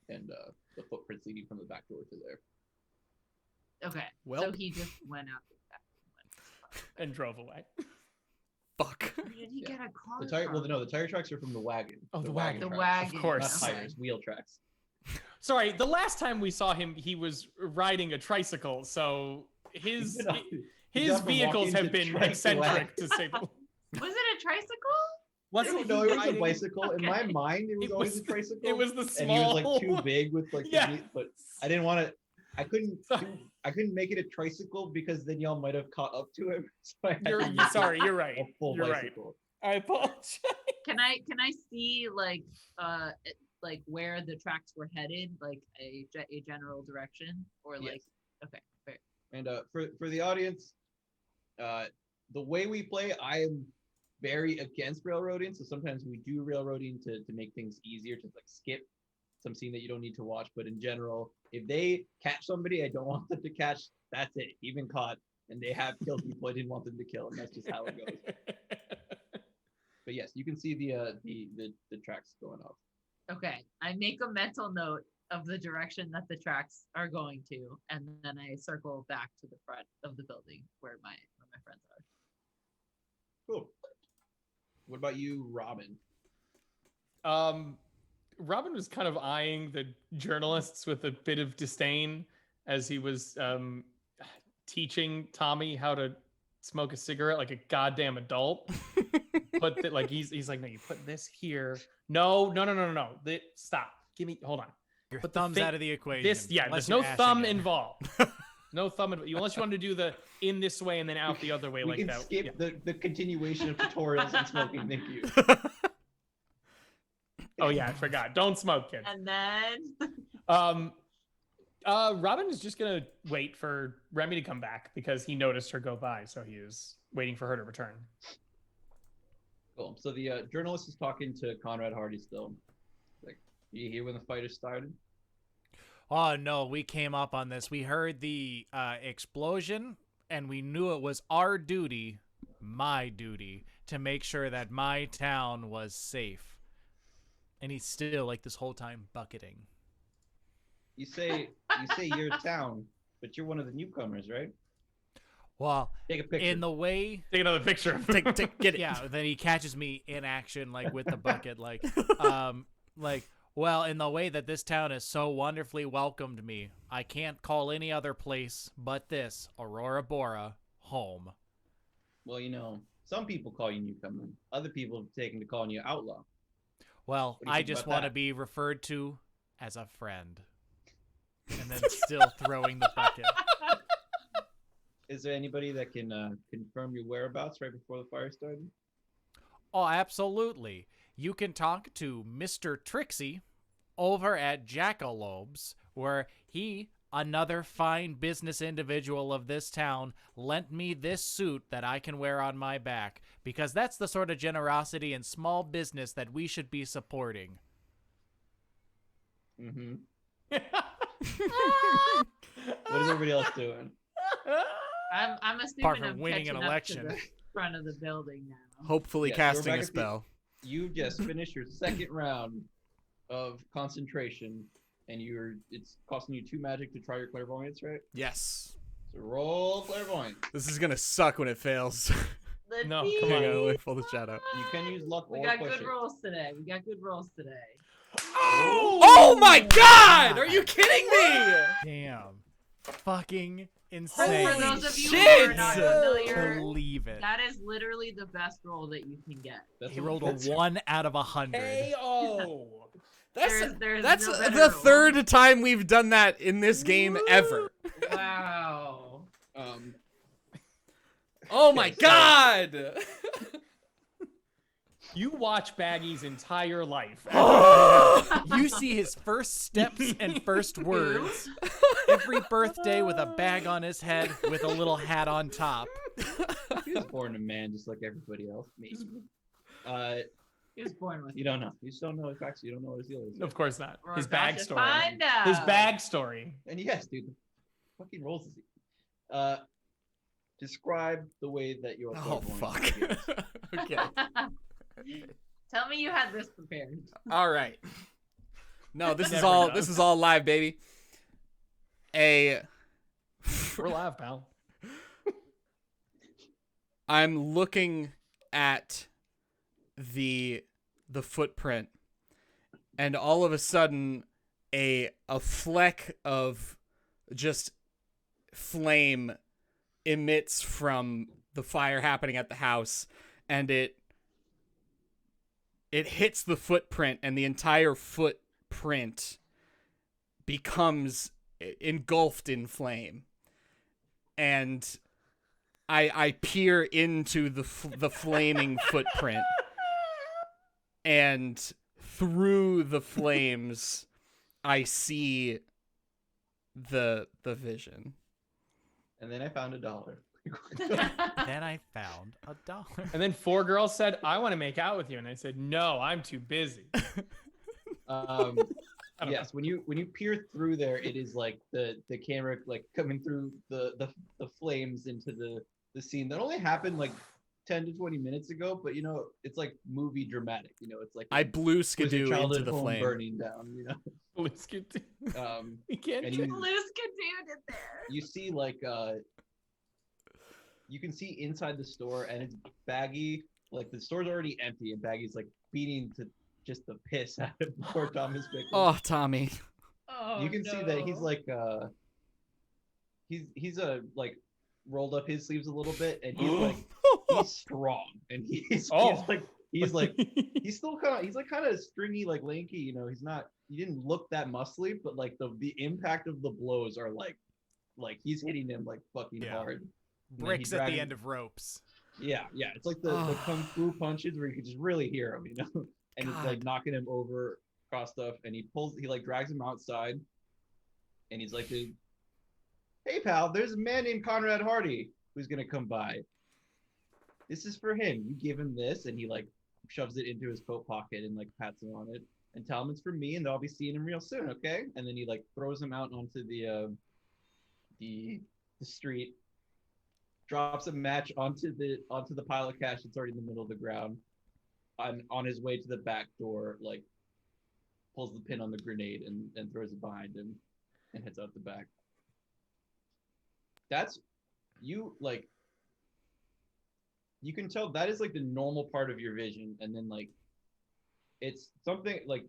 and the footprints leading from the back door to there. Okay. Well- so he just went out the back. And drove away. Fuck. Where did he Yeah. get a car? The tire. Well, from? no, the tire tracks are from the wagon. Oh, the wagon. The tracks. wagon. Of course. Not Okay. tires, wheel tracks. Sorry, the last time we saw him, he was riding a tricycle, so his He's gone his from vehicles walking have to been tricycle eccentric to say the Was it a tricycle? Wasn't No, he it was a riding- bicycle. In my Okay. mind, it was It always was a tricycle. It was the and he was small. too big with Yeah. the knee, but I didn't want to. I couldn't. Sorry. I couldn't make it a tricycle because then y'all might have caught up to him. So I had to You're make it sorry. You're right. a full You're right. bicycle. I apologize. Can I see where the tracks were headed, a general direction, or Yes. okay, fair. And for the audience, the way we play, I am very against railroading. So sometimes we do railroading to make things easier, to skip some scene that you don't need to watch. But in general, if they catch somebody I don't want them to catch, that's it. Even caught, and they have killed people I didn't want them to kill, and that's just how it goes. But yes, you can see the tracks going off. Okay, I make a mental note of the direction that the tracks are going to, and then I circle back to the front of the building where my friends are. Cool. What about you, Robin? Robin was kind of eyeing the journalists with a bit of disdain as he was teaching Tommy how to smoke a cigarette like a goddamn adult. He's like, no, you put this here. No. Stop. Hold on. Your Put the thumb's thing- out of the equation. There's unless no you're ashing thumb it. involved. No thumb unless you want to do the in this way and then out the other way We like can that. skip Yeah. the continuation of tutorials on smoking. Thank you. Oh yeah, I forgot. Don't smoke, kids. And then Robin is just gonna wait for Remy to come back because he noticed her go by, so he was waiting for her to return. Cool. So the journalist is talking to Conrad Hearty still. You hear when the fight is started? Oh no, we came up on this. We heard the explosion, and we knew it was our duty, my duty, to make sure that my town was safe. And he's still this whole time bucketing. You say you're a town, but you're one of the newcomers, right? Well, Take a picture. in the way, Take another picture. Get it. yeah, then he catches me in action, with the bucket, well, in the way that this town has so wonderfully welcomed me, I can't call any other place but this, Auroraboro, home. Well, some people call you newcomer. Other people have taken to calling you outlaw. Well, What do you I think just about want to that? be referred to as a friend. And then still throwing the bucket. Is there anybody that can confirm your whereabouts right before the fire started? Oh, absolutely. You can talk to Mr. Trixie over at Jackalobes, where he, another fine business individual of this town, lent me this suit that I can wear on my back, because that's the sort of generosity and small business that we should be supporting. Mm-hmm. What is everybody else doing? I'm Apart assuming from I'm winning an catching up election. to the front of the building now. Hopefully Yes, casting you're a back at the- spell. You just finished your second round of concentration, and it's costing you 2 magic to try your clairvoyance, right? Yes. So roll clairvoyance. This is gonna suck when it fails. Let's No, see. come Hang on. on, let me pull the chat out. You can use luck We or got push good it. rolls today. Oh my god! Are you kidding me? Damn. Fucking For insane. those of you who shit! are not familiar, Believe it. that is literally the best roll that you can get. That's He what- rolled a that's- 1 out of 100. KO. That's no better the roll. third time we've done that in this game ever. Wow. Oh my Okay, so- god! You watch Baggy's entire life. You see his first steps and first words every birthday with a bag on his head with a little hat on top. He was born a man just like everybody else. Maybe. He was born with You don't know. You just don't know his facts. You don't know what his deal is. Of course not. We're His about bag to story. find out. His bag story. And yes, dude, the fucking rolls is describe the way that your Oh clairvoyance fuck. begins. Okay. Tell me you had this prepared. All right. No, this is Never all know. this is all live, baby. We're live, pal. I'm looking at the footprint, and all of a sudden a fleck of just flame emits from the fire happening at the house, and it hits the footprint, and the entire footprint becomes engulfed in flame. And I peer into the flaming footprint, and through the flames, I see the vision. And then I found $1. Then I found $1. And then 4 girls said, "I want to make out with you," and I said, "No, I'm too busy." I don't Yes, when you peer through there, it is like the camera like coming through the flames into the scene that only happened like 10 to 20 minutes ago, but it's like movie dramatic. It's like I blue was your skidoo into childhood the home flame. burning down. Let's get to- we can't. And do- you- Loose dude in there. You see like you can see inside the store, and it's Baggy. Like the store's already empty, and Baggy's like beating to just the piss out of poor Thomas Pickles. Oh, Tommy. Oh, You can see that he's no. like he's like rolled up his sleeves a little bit, and he's like he's strong, and he's Oh. he's still kind of stringy, like lanky. He didn't look that muscly, but like the impact of the blows are like he's hitting him like fucking Yeah. hard. And then Bricks he at the dragged- end of ropes. Yeah, it's like the kung fu punches where you can just really hear him, and it's like God. knocking him over across stuff, and he like drags him outside, and he's like, "Hey pal, there's a man named Conrad Hearty who's gonna come by. This is for him. You give him this," and he like shoves it into his coat pocket and like pats him on it, and tell him it's for me, and I'll be seeing him real soon, okay? And then he like throws him out onto the street, drops a match onto the pile of cash that's already in the middle of the ground. On his way to the back door, like pulls the pin on the grenade and throws it behind him and heads out the back. That's you can tell that is like the normal part of your vision, and then like it's something like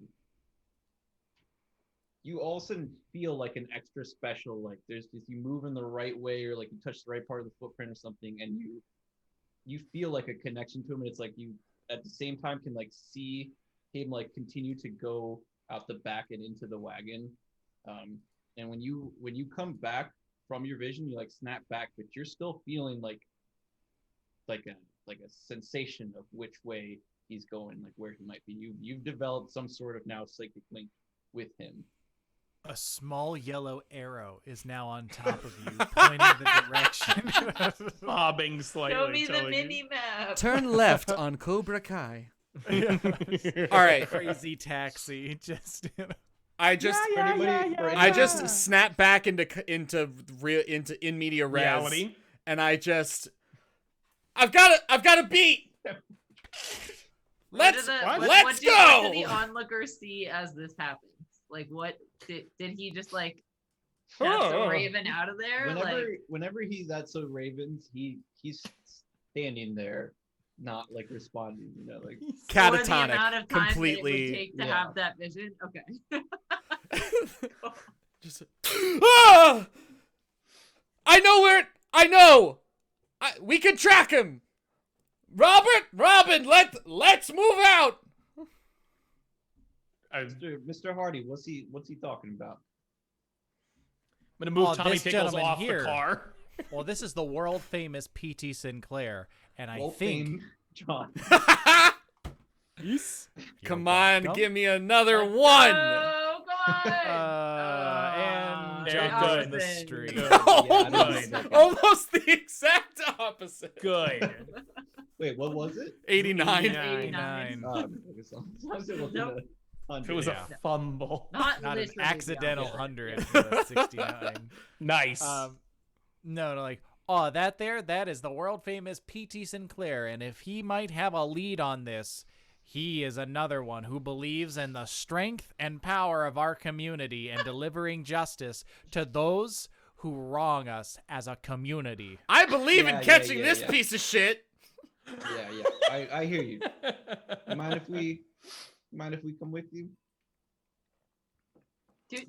you all of a sudden feel like an extra special, like there's just you move in the right way, or like you touch the right part of the footprint or something, and you feel like a connection to him, and it's like you at the same time can like see him like continue to go out the back and into the wagon. And when you come back from your vision, you like snap back, but you're still feeling like a sensation of which way he's going, like where he might be. You've developed some sort of now psychic link with him. A small yellow arrow is now on top of you, pointing the direction. Bobbing slightly. Show me the telling you. mini map. Turn left on Cobra Kai. All right. Crazy taxi. Just I just I just snap back into in media res, Reality. and I've got a beat. Let's what do go. the onlookers see as this happens? Like, what did he just like cast a raven out of there? Whenever he's at so ravens, he's standing there, not like responding. You know, like For the amount catatonic, of time completely. that it would take to have that vision. Okay. Just ah! I know. We can track him. Robin, let's move out. I'm Mr. Hearty, what's he talking about? gonna move Oh, Tommy this Pickles gentleman off here. the car. well, this is the world famous P.T. Sinclair, and I Well, think. famed John. Come on, give me another one. Oh God. And Very jump good. in the street. Good. Almost the exact opposite. Good. Wait, what was it? 89. 89. I guess I was looking Nope. at 100. It was Yeah. a fumble. Not Not an literally, accidental yeah. 100, 69. Nice. No, like, oh, that is the world famous P.T. Sinclair, and if he might have a lead on this, he is another one who believes in the strength and power of our community and delivering justice to those who wrong us as a community. I believe in Yeah, catching yeah, this yeah. piece of shit. Yeah. I hear you. Mind if we come with you?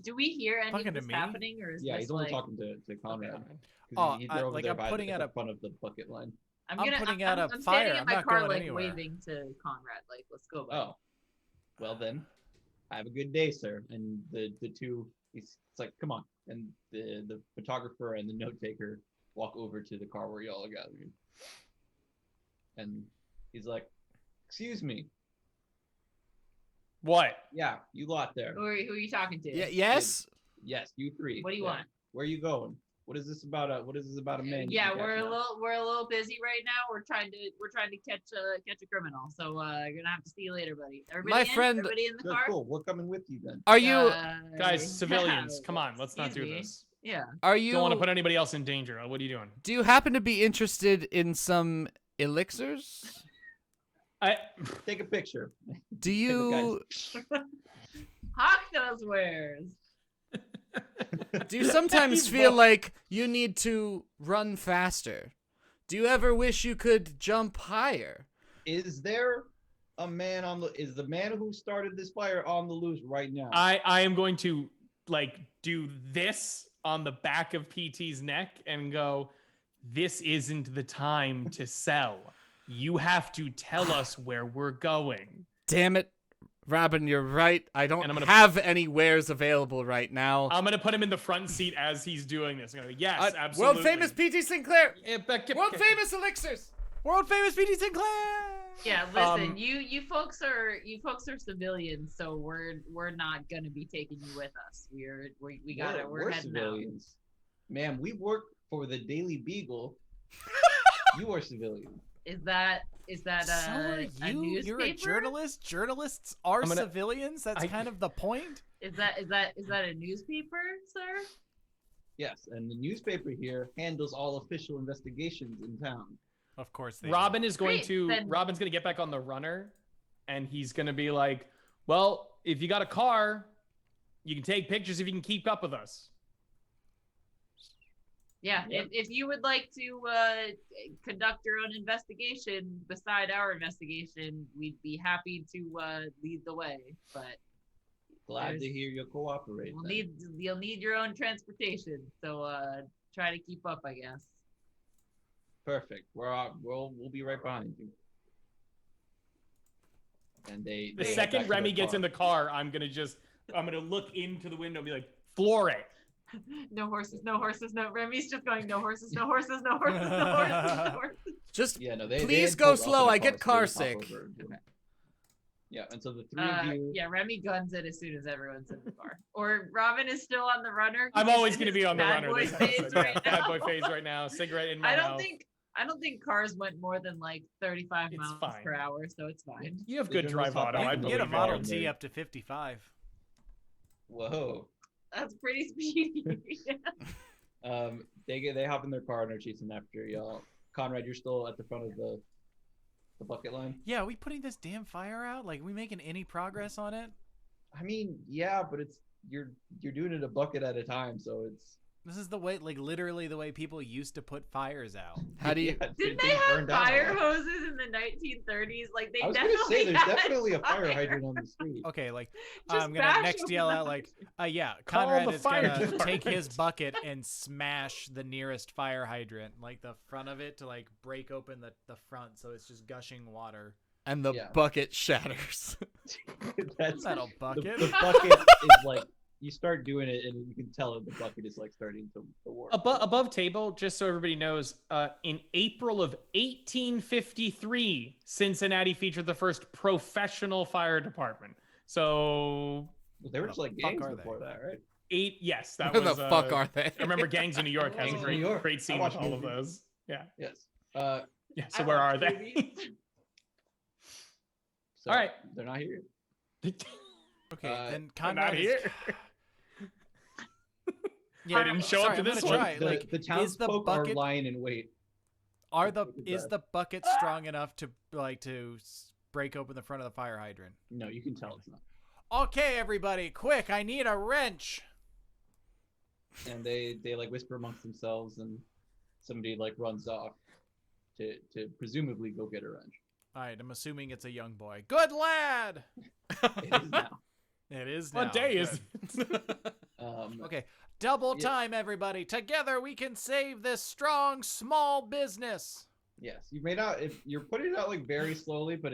Do we hear any Talking of to this me? happening, or is Yeah, this he's only like? talking to Conrad. 'Cause Oh, they're over like, there I'm by putting the out a- front of the bucket line. I'm I'm putting out a I'm fire. standing in I'm my not car, going like anywhere. waving to Conrad, like, let's go. buddy. Oh, well then, have a good day, sir. And the two, it's like, come on. And the photographer and the note taker walk over to the car where y'all are gathering. And he's like, excuse me. What? Yeah, you lot there. Who are you talking to? Yes. Yes, you three. What do you Yeah. want? Where are you going? What is this about? What is this about a man? you Yeah, can we're catch a now? little busy right now. We're trying to catch a criminal. So you're gonna have to see you later, buddy. Everybody everybody in the Good, car. cool. We're coming with you then. Are you Guys, civilians, come on, let's not do excuse me. this. Yeah. Don't want to put anybody else in danger. What are you doing? Do you happen to be interested in some elixirs? Take a picture. Do you Hawk those wares. do you sometimes feel like you need to run faster? Do you ever wish you could jump higher? Is there a man is the man who started this fire on the loose right now? I am going to like do this on the back of PT's neck and go, this isn't the time to sell. You have to tell us where we're going. Damn it, Robin, you're right. I don't And I'm gonna- have any wares available right now. I'm going to put him in the front seat as he's doing this. I'm going to go, yes, absolutely. World famous PT Sinclair. Yeah, World famous elixirs. World famous P.T. Sinclair! Yeah, listen, you folks are civilians, so we're not gonna be taking you with us. We're heading civilians. Ma'am, we work for the Daily Beagle. You are civilians. Is that So are a you? newspaper? You're a journalist? Journalists are I'm gonna- civilians? That's kind of the point? Is that a newspaper, sir? Yes, and the newspaper here handles all official investigations in town. Of course they Robin do. is going Great, to then- Robin's going to get back on the runner and he's going to be like, well, if you got a car, you can take pictures if you can keep up with us. Yeah, Yep. if you would like to conduct your own investigation beside our investigation, we'd be happy to lead the way. But Glad to There's- hear you cooperate. then. you'll need your own transportation. So try to keep up, I guess. Perfect. We'll be right behind you. And The they head second back to Remy their gets car. in the car, I'm going to look into the window and be like, floor it. No horses, no horses, no. Remy's just going, no horses, no horses, no horses, no horses, no horses. Just Yeah, no, they please had go pulled off in slow. the I get so they car just hop sick. over and- Yeah, and so the three of you. Yeah, Remy guns it as soon as everyone's in the car. Or Robin is still on the runner. I'm He's always in going to his be on the bad runner boy this phase episode. right Yeah, bad now. boy phase right now. Cigarette in my I mouth. don't think cars went more than like 35 It's miles fine. per hour, so it's fine. You have The good journalists drive hop auto. back I in the Get a believe Model you. T up to 55. Whoa. That's pretty speedy. They hop in their car and are chasing after y'all. Conrad, you're still at the front of the bucket line. Yeah, are we putting this damn fire out? Like, we making any progress on it? I mean, yeah, but you're doing it a bucket at a time, so it's. This is the way, like, literally the way people used to put fires out. How do you? Yeah, Didn't things they have burned down. fire hoses in the 1930s? Like they I was definitely gonna say, there's had definitely a fire hydrant on the street. Okay, like, Just I'm gonna bash next them yell with out, the like, yeah, Call Conrad the is fire gonna take his department. bucket and smash the nearest fire hydrant, like the front of it, to like break open the front so it's just gushing water. And the Yeah. bucket shatters. That's Metal the bucket. bucket is like you start doing it and you can tell that the bucket is like starting to warm. Above table, just so everybody knows, in April of 1853, Cincinnati featured the first professional fire department. So There were just like fuck gangs are they? before that, right? yes, that Where was. the fuck are they? I remember Gangs of New York has Gangs a of New York. great I scene with watched all of movies. those. Yeah. Yes. Yeah. I So where are watch they? movies. So All right. They're not here. Okay, then I'm Conrad not is, here. yeah, They didn't show up sorry, to I'm this gonna one. try. The, Like, the is the townsfolk are bucket lying in wait. is the bucket strong enough to break open the front of the fire hydrant? No, you can tell it's not. Okay, everybody, quick! I need a wrench. And they like whisper amongst themselves, and somebody like runs off to presumably go get a wrench. All right, I'm assuming it's a young boy. Good lad. It is now. It is now. What day is Good. it? Okay, double Yeah. time, everybody. Together we can save this strong small business. Yes, you made out. If you're putting it out like very slowly, but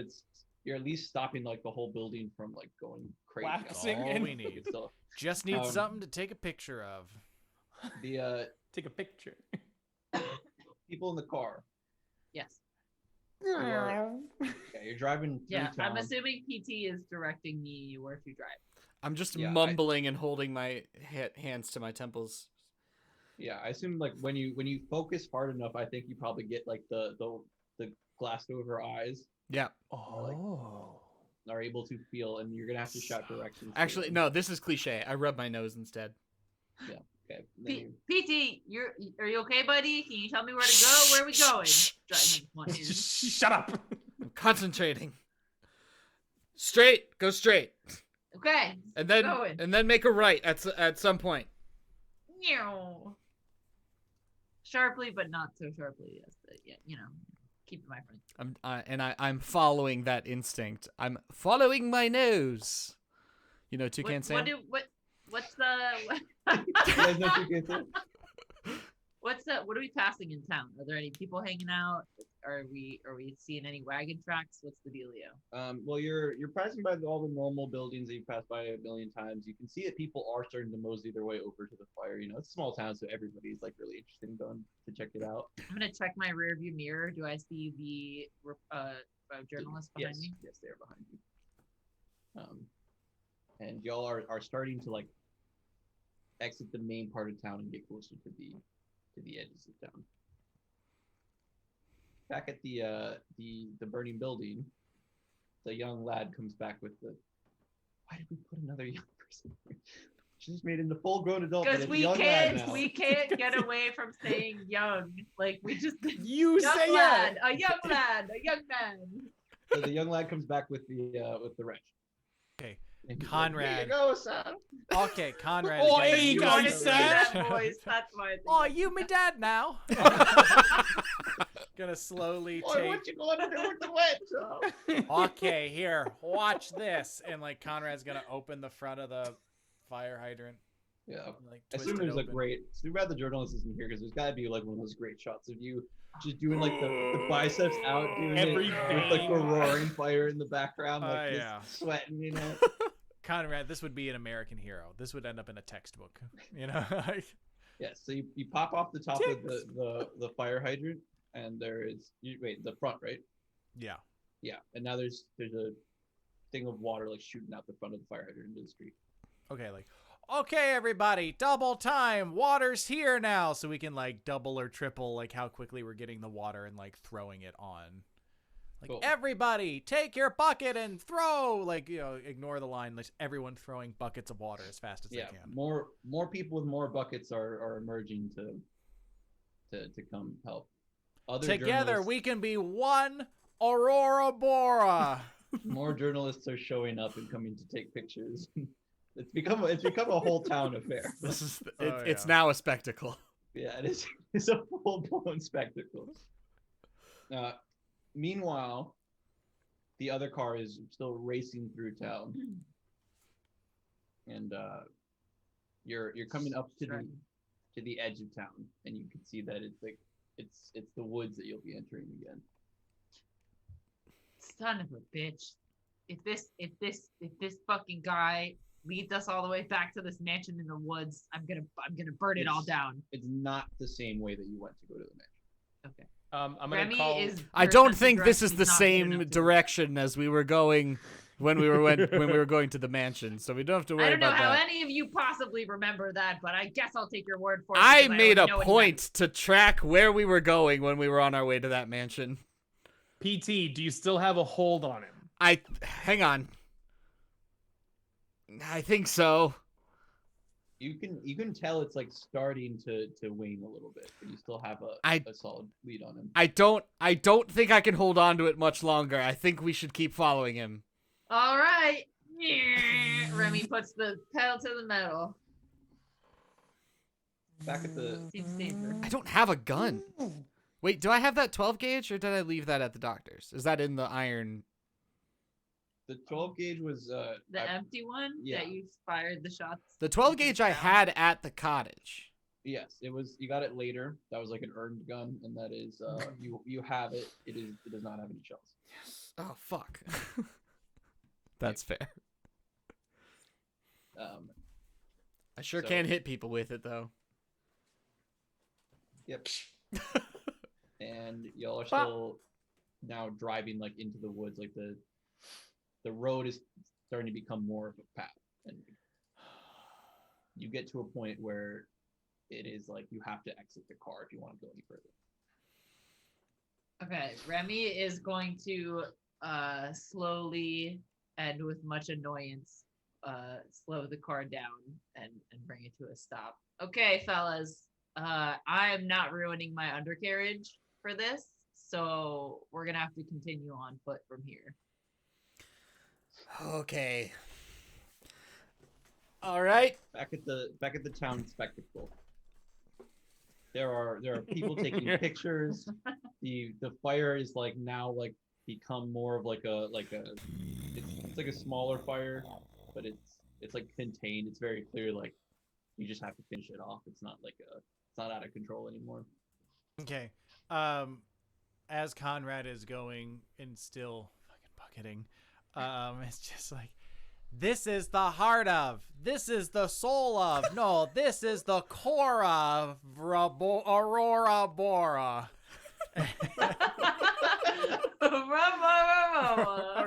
you're at least stopping like the whole building from like going crazy. Collapsing All and- we need. So Just need Um, something to take a picture of. the Take a picture. people in the car. Yes. Yeah, you're driving through Yeah. I'm town. assuming PT is directing me where to drive. I'm just Yeah, mumbling and holding my hands to my temples. Yeah, I assume like when you focus hard enough, I think you probably get like the glassed over eyes Yeah. Oh. are able to feel, and you're gonna have to shout directions. to Actually, them. no, this is cliche. I rub my nose instead. Okay. then you- PT, are you okay, buddy? Can you tell me where to go? Where are we going? Driving one in. Shut up. I'm concentrating. Straight, go straight, Okay. and Going. then make a right at some point. Meow. Sharply, but not so sharply. Yes, but yeah, keep it my friend. I'm following that instinct. I'm following my nose. You know, Toucan Sam. What's the You guys know Toucan Sam? what are we passing in town? Are there any people hanging out? Are we seeing any wagon tracks? What's the dealio? Well, you're passing by all the normal buildings that you've passed by a million times. You can see that people are starting to mosey their way over to the fire. You know, it's a small town, so everybody's like really interested in going to check it out. I'm gonna check my rear view mirror. Do I see the journalist behind me? Yes, they are behind you. And y'all are starting to like exit the main part of town and get closer to the edges of town. Back at the burning building, the young lad comes back with the. Why did we put another young person here? She just made him a full-grown adult. but Because it's a young lad now. we can't get away from saying young. Like we just You young say lad, it. a young lad, a young man. So the young lad comes back with the wrench. Okay, And he's Conrad. Like, here you go, son. Okay, Conrad. Oh, is gonna hey, use guys, the son. that wrench. voice. That's why. I think Oh, that's- you me dad now. Gonna slowly Boy, take. what you going to do with the wrench? Okay, here, watch this. And like Conrad's gonna open the front of the fire hydrant. Yeah. Like I twist assume it there's a open. great. It's too bad the journalist isn't here because there's got to be like one of those great shots of you just doing like the biceps out, doing Every it with like the vein. roaring fire in the background, like just yeah. sweating, you know. Conrad, this would be an American hero. This would end up in a textbook. You know. Yeah. So you pop off the top of the fire hydrant, and there is the front, right? Yeah. Yeah. And now there's a thing of water like shooting out the front of the fire hydrant into the street. Okay, like, okay, everybody, double time. Water's here now. So we can like double or triple like how quickly we're getting the water and like throwing it on. Like, Cool. everybody, take your bucket and throw. Like, ignore the line. Like, everyone throwing buckets of water as fast as they can. More people with more buckets are emerging to come help. Together, we can be one Auroraboro. More journalists are showing up and coming to take pictures. It's become a whole town affair. It's now a spectacle. Yeah, it is. It's a full-blown spectacle. Meanwhile, the other car is still racing through town, and you're coming up to the edge of town, and you can see that it's the woods that you'll be entering again. Son of a bitch! If this fucking guy leads us all the way back to this mansion in the woods, I'm gonna burn it all down. It's not the same way that you went to go to the mansion. Okay. I'm gonna Remy call. I don't think this is the same direction as we were going when we were going to the mansion, so we don't have to worry I don't know about how that. any of you possibly remember that, but I guess I'll take your word for it. I because made a already know it point to track where we were going when we were on our way to that mansion. PT, do you still have a hold on him? Hang on. I think so. You can tell it's like starting to wane a little bit, but you still have a solid lead on him. I don't think I can hold on to it much longer. I think we should keep following him. All right. Remy puts the pedal to the metal. Back at the Seems safer. I don't have a gun. Wait, do I have that 12 gauge or did I leave that at the doctor's? Is that in the iron? the 12 gauge was The empty one yeah. that you fired the shots. The 12 gauge I had at the cottage. Yes, it was. You got it later. That was like an earned gun, and that is you have it. It does not have any shells. Yes. Oh fuck. That's fair. I sure can hit people with it though. Yep. And y'all are still now driving like into the woods. Like the road is starting to become more of a path, and you get to a point where it is like you have to exit the car if you want to go any further. Okay, Remy is going to slowly and with much annoyance slow the car down and bring it to a stop. Okay, fellas, I am not ruining my undercarriage for this, so we're gonna have to continue on foot from here. Okay. All right. Back at the town spectacle. There are people taking pictures. The fire is like now like become more of like a it's like a smaller fire, but it's like contained. It's very clear like you just have to finish it off. It's not out of control anymore. Okay. As Conrad is going and still fucking bucketing, it's just like, this is the heart of, this is the soul of, no, this is the core of Auroraboro.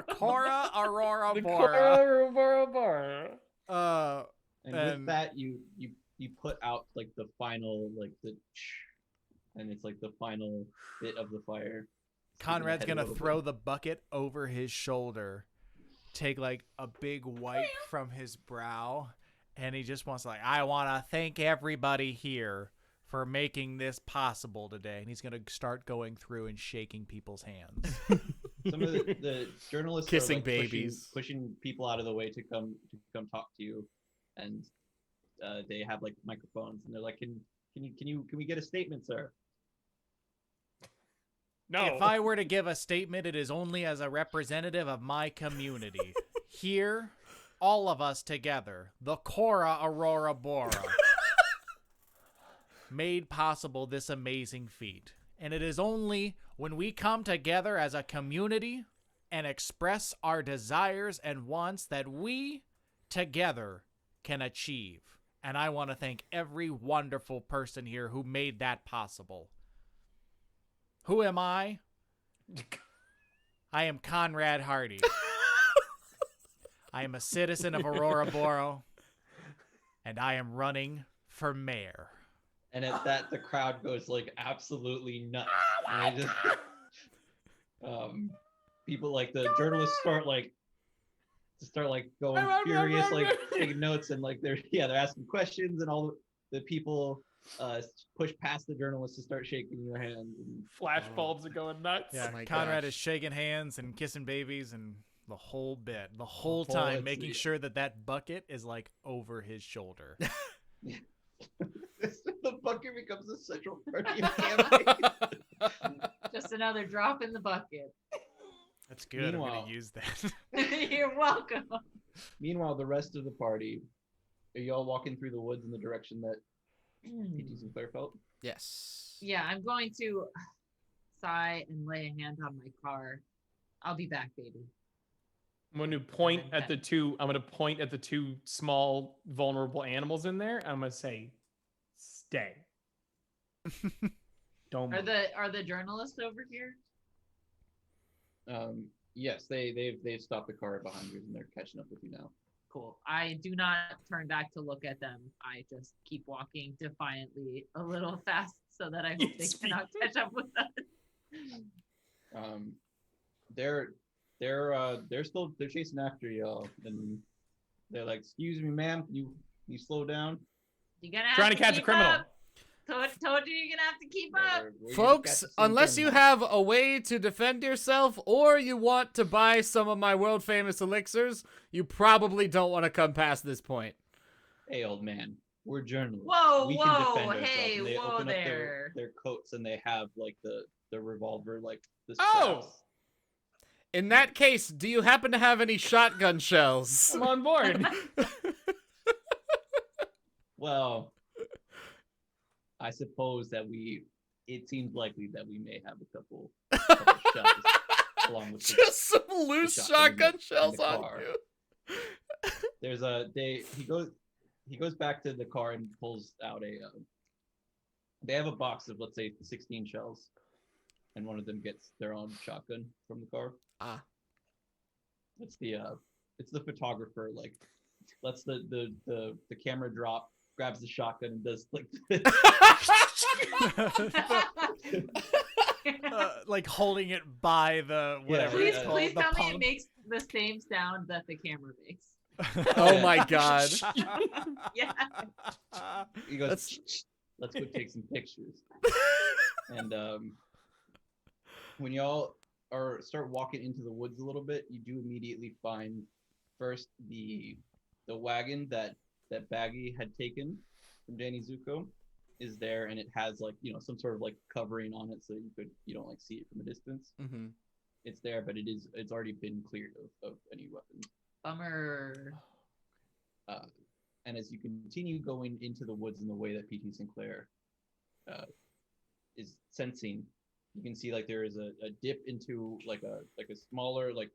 Cora Auroraboro. And with that, you put out like the final and it's like the final bit of the fire. Conrad's gonna throw the bucket over his shoulder, take like a big wipe from his brow, and he just wants to I want to thank everybody here for making this possible today. And he's gonna start going through and shaking people's hands. Some of the journalists kissing are, like, babies, pushing people out of the way to come talk to you, and they have like microphones, and they're like, can we get a statement, sir? No. If I were to give a statement, it is only as a representative of my community. Here, all of us together, the Cora Auroraboro, made possible this amazing feat. And it is only when we come together as a community and express our desires and wants that we together can achieve. And I want to thank every wonderful person here who made that possible. Who am I? I am Conrad Hearty. I am a citizen of Auroraboro, and I am running for mayor. And at that, the crowd goes like absolutely nuts. And they just, people like the journalists start like going furious, like taking notes, and like they're asking questions, and all the people push past the journalists to start shaking your hand. And, Flash bulbs are going nuts. Yeah, my Conrad gosh. is shaking hands and kissing babies and the whole bit, the whole time, making sure that bucket is like over his shoulder. the bucket becomes the central part of your campaign. Just another drop in the bucket. That's good. I'm Meanwhile- gonna use that. You're welcome. Meanwhile, the rest of the party, are y'all walking through the woods in the direction that P.T. Sinclair felt? Yes. Yeah, I'm going to sigh and lay a hand on my car. I'll be back, baby. I'm going to point at the two. I'm going to point at the two small, vulnerable animals in there. I'm going to say, "Stay. Don't Are move." the journalists over here? Yes, they've stopped the car behind you and they're catching up with you now. Cool. I do not turn back to look at them. I just keep walking defiantly a little fast so that I hope they Yes, cannot catch up with us. They're chasing after y'all, and they're like, "Excuse me, ma'am, you slow down." You're gonna have Trying to catch a keep criminal. up. Told you you're gonna have to keep up. We're gonna Folks, catch the same unless you criminal. have a way to defend yourself or you want to buy some of my world famous elixirs, you probably don't want to come past this point. Hey, old man, we're journalists. Whoa, we can whoa, defend ourselves. hey, And they whoa open there. up their coats and they have like the revolver, like the Oh! straps. In that case, do you happen to have any shotgun shells? I'm on board. Well, I suppose that it seems likely that we may have a couple shells along with the- Just some loose shotgun in shells the on car. you. There's he goes back to the car and pulls out they have a box of, let's say, 16 shells, and one of them gets their own shotgun from the car. Ah. It's the photographer, like, lets the camera drop, grabs the shotgun and does like Like holding it by the whatever Please, it's called, please the tell me it pump. makes the same sound that the camera makes. Oh my god. Yeah. he goes, That's- let's go take some pictures. And when y'all start walking into the woods a little bit, you do immediately find first the wagon that Baggy had taken from Danny Zuko is there, and it has like, some sort of like covering on it so you don't like see it from a distance. Mm-hmm. It's there, but it's already been cleared of any weapons. Bummer. And as you continue going into the woods in the way that P.T. Sinclair is sensing, you can see like there is a dip into like a smaller, like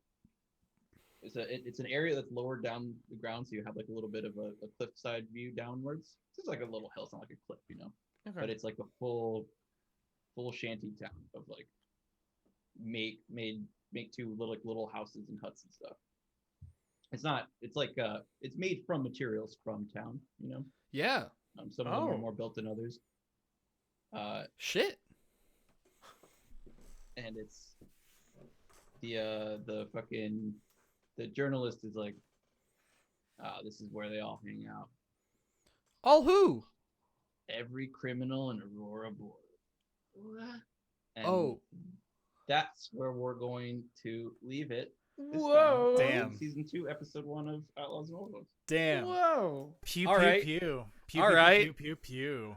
it's an area that's lower down the ground, so you have like a little bit of a cliffside view downwards. It's like a little hill, it's not like a cliff, Okay. but it's like a full shanty town of like make two little houses and huts and stuff. It's made from materials from town, Yeah. some of them are Oh. more built than others. Shit. And it's the journalist is like, this is where they all hang out. All who? Every criminal in Auroraboro. What? And Oh. that's where we're going to leave it. this Whoa. time. Damn. Season 2, episode 1 of Outlaws and Outlaws. Damn. Whoa. Pew All pew right. pew. Pew All pew, right. pew pew pew.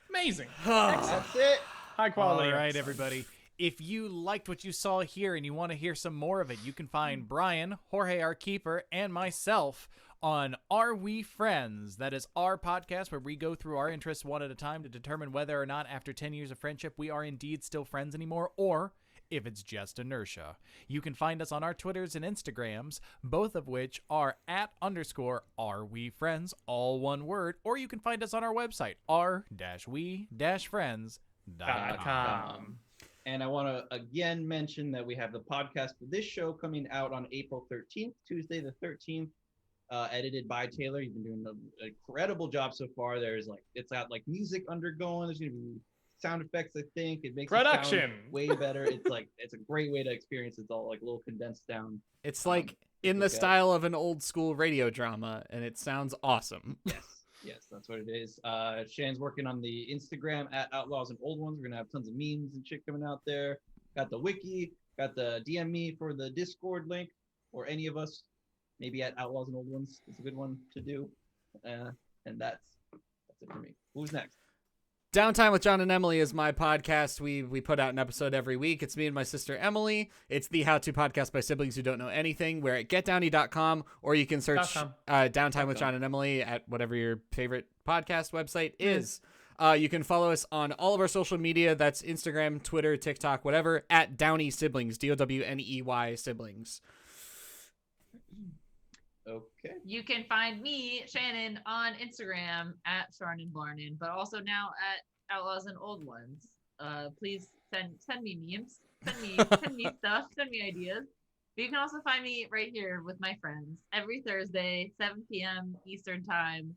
Amazing. That's it. High quality. All right, episode. everybody. If you liked what you saw here and you want to hear some more of it, you can find Brian, Jorge, our keeper, and myself on Are We Friends? That is our podcast where we go through our interests one at a time to determine whether or not after 10 years of friendship we are indeed still friends anymore, or if it's just inertia. You can find us on our Twitters and Instagrams, both of which are @_Are We Friends, all one word, or you can find us on our website, r-we-friends.com. .com. And I want to again mention that we have the podcast for this show coming out on April 13th, Tuesday the 13th, edited by Taylor. You've been doing an incredible job so far. It's got like music undergoing. There's going to be sound effects, I think. It makes Production it sound way better. It's a great way to experience it. It's all like a little condensed down. It's like in the style of an old school radio drama, and it sounds awesome. Yes, that's what it is. Shannon's working on the Instagram at Outlaws and Old Ones. We're gonna have tons of memes and shit coming out there. Got the wiki, got the DM me for the Discord link, or any of us, maybe at Outlaws and Old Ones. It's a good one to do. And that's it for me. Who's next? Downtime with John and Emily is my podcast. We put out an episode every week. It's me and my sister Emily. It's the how-to podcast by siblings who don't know anything. We're at getdowny.com, or you can search Downtime with John and Emily at whatever your favorite podcast website is. You can follow us on all of our social media. That's Instagram, Twitter, TikTok, whatever, at Downey Siblings, DOWNEY Siblings. Okay. You can find me, Shannon, on Instagram at Sharnon Blarnon, but also now at Outlaws and Old Ones. Please send me memes, send me stuff, send me ideas. But you can also find me right here with my friends every Thursday, 7 p.m. Eastern Time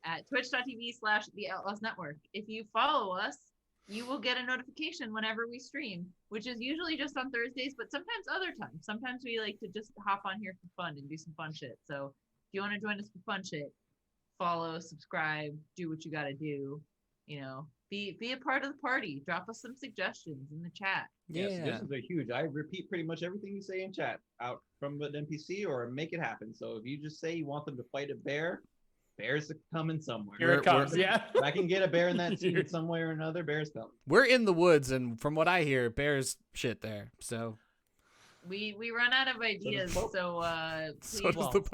at twitch.tv/The Outlaws Network. If you follow us, you will get a notification whenever we stream, which is usually just on Thursdays, but sometimes other times. Sometimes we like to just hop on here for fun and do some fun shit. So if you want to join us for fun shit, follow, subscribe, do what you got to do. You know, be a part of the party. Drop us some suggestions in the chat. Yeah, suggestions are huge. I repeat pretty much everything you say in chat out from an NPC or make it happen. So if you just say you want them to fight a bear, bears are coming somewhere. Here it comes. Yeah. If I can get a bear in that scene some way or another, bears come. We're in the woods, and from what I hear, bears shit there. So we run out of ideas, so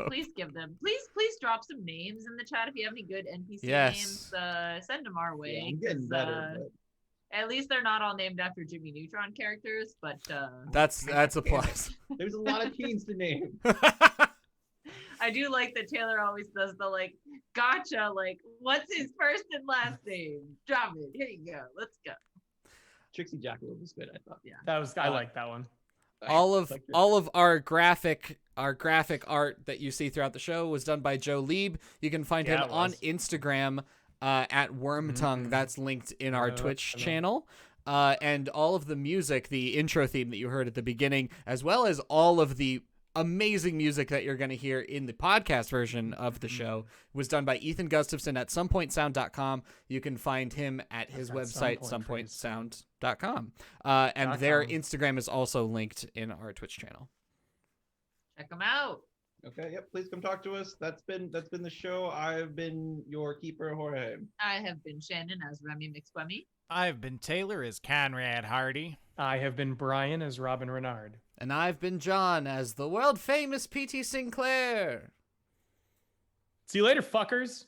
please give them. Please drop some names in the chat if you have any good NPC names. Send them our way. Yeah, I'm getting better. At least they're not all named after Jimmy Neutron characters, but that's a plus. There's a lot of teens to name. I do like that Taylor always does the like, gotcha, like, what's his first and last name? Drop it. Here you go. Let's go. Trixie Jackalope was good, I thought. Yeah. I like that one. All of our graphic art that you see throughout the show was done by Joe Leib. You can find him on Instagram at Wormtongue. That's linked in our Twitch channel. And all of the music, the intro theme that you heard at the beginning, as well as all of the amazing music that you're going to hear in the podcast version of the show, was done by Ethan Gustafson at somepointsound.com. You can find him at his website, somepointsound.com. And their Instagram is also linked in our Twitch channel. Check them out. Okay, yep. Please come talk to us. That's been the show. I've been your keeper, Jorge. I have been Shannon as Remy McSquemmy. I've been Taylor as Conrad Hearty. I have been Brian as Robin Renard. And I've been John as the world famous P.T. Sinclair. See you later, fuckers.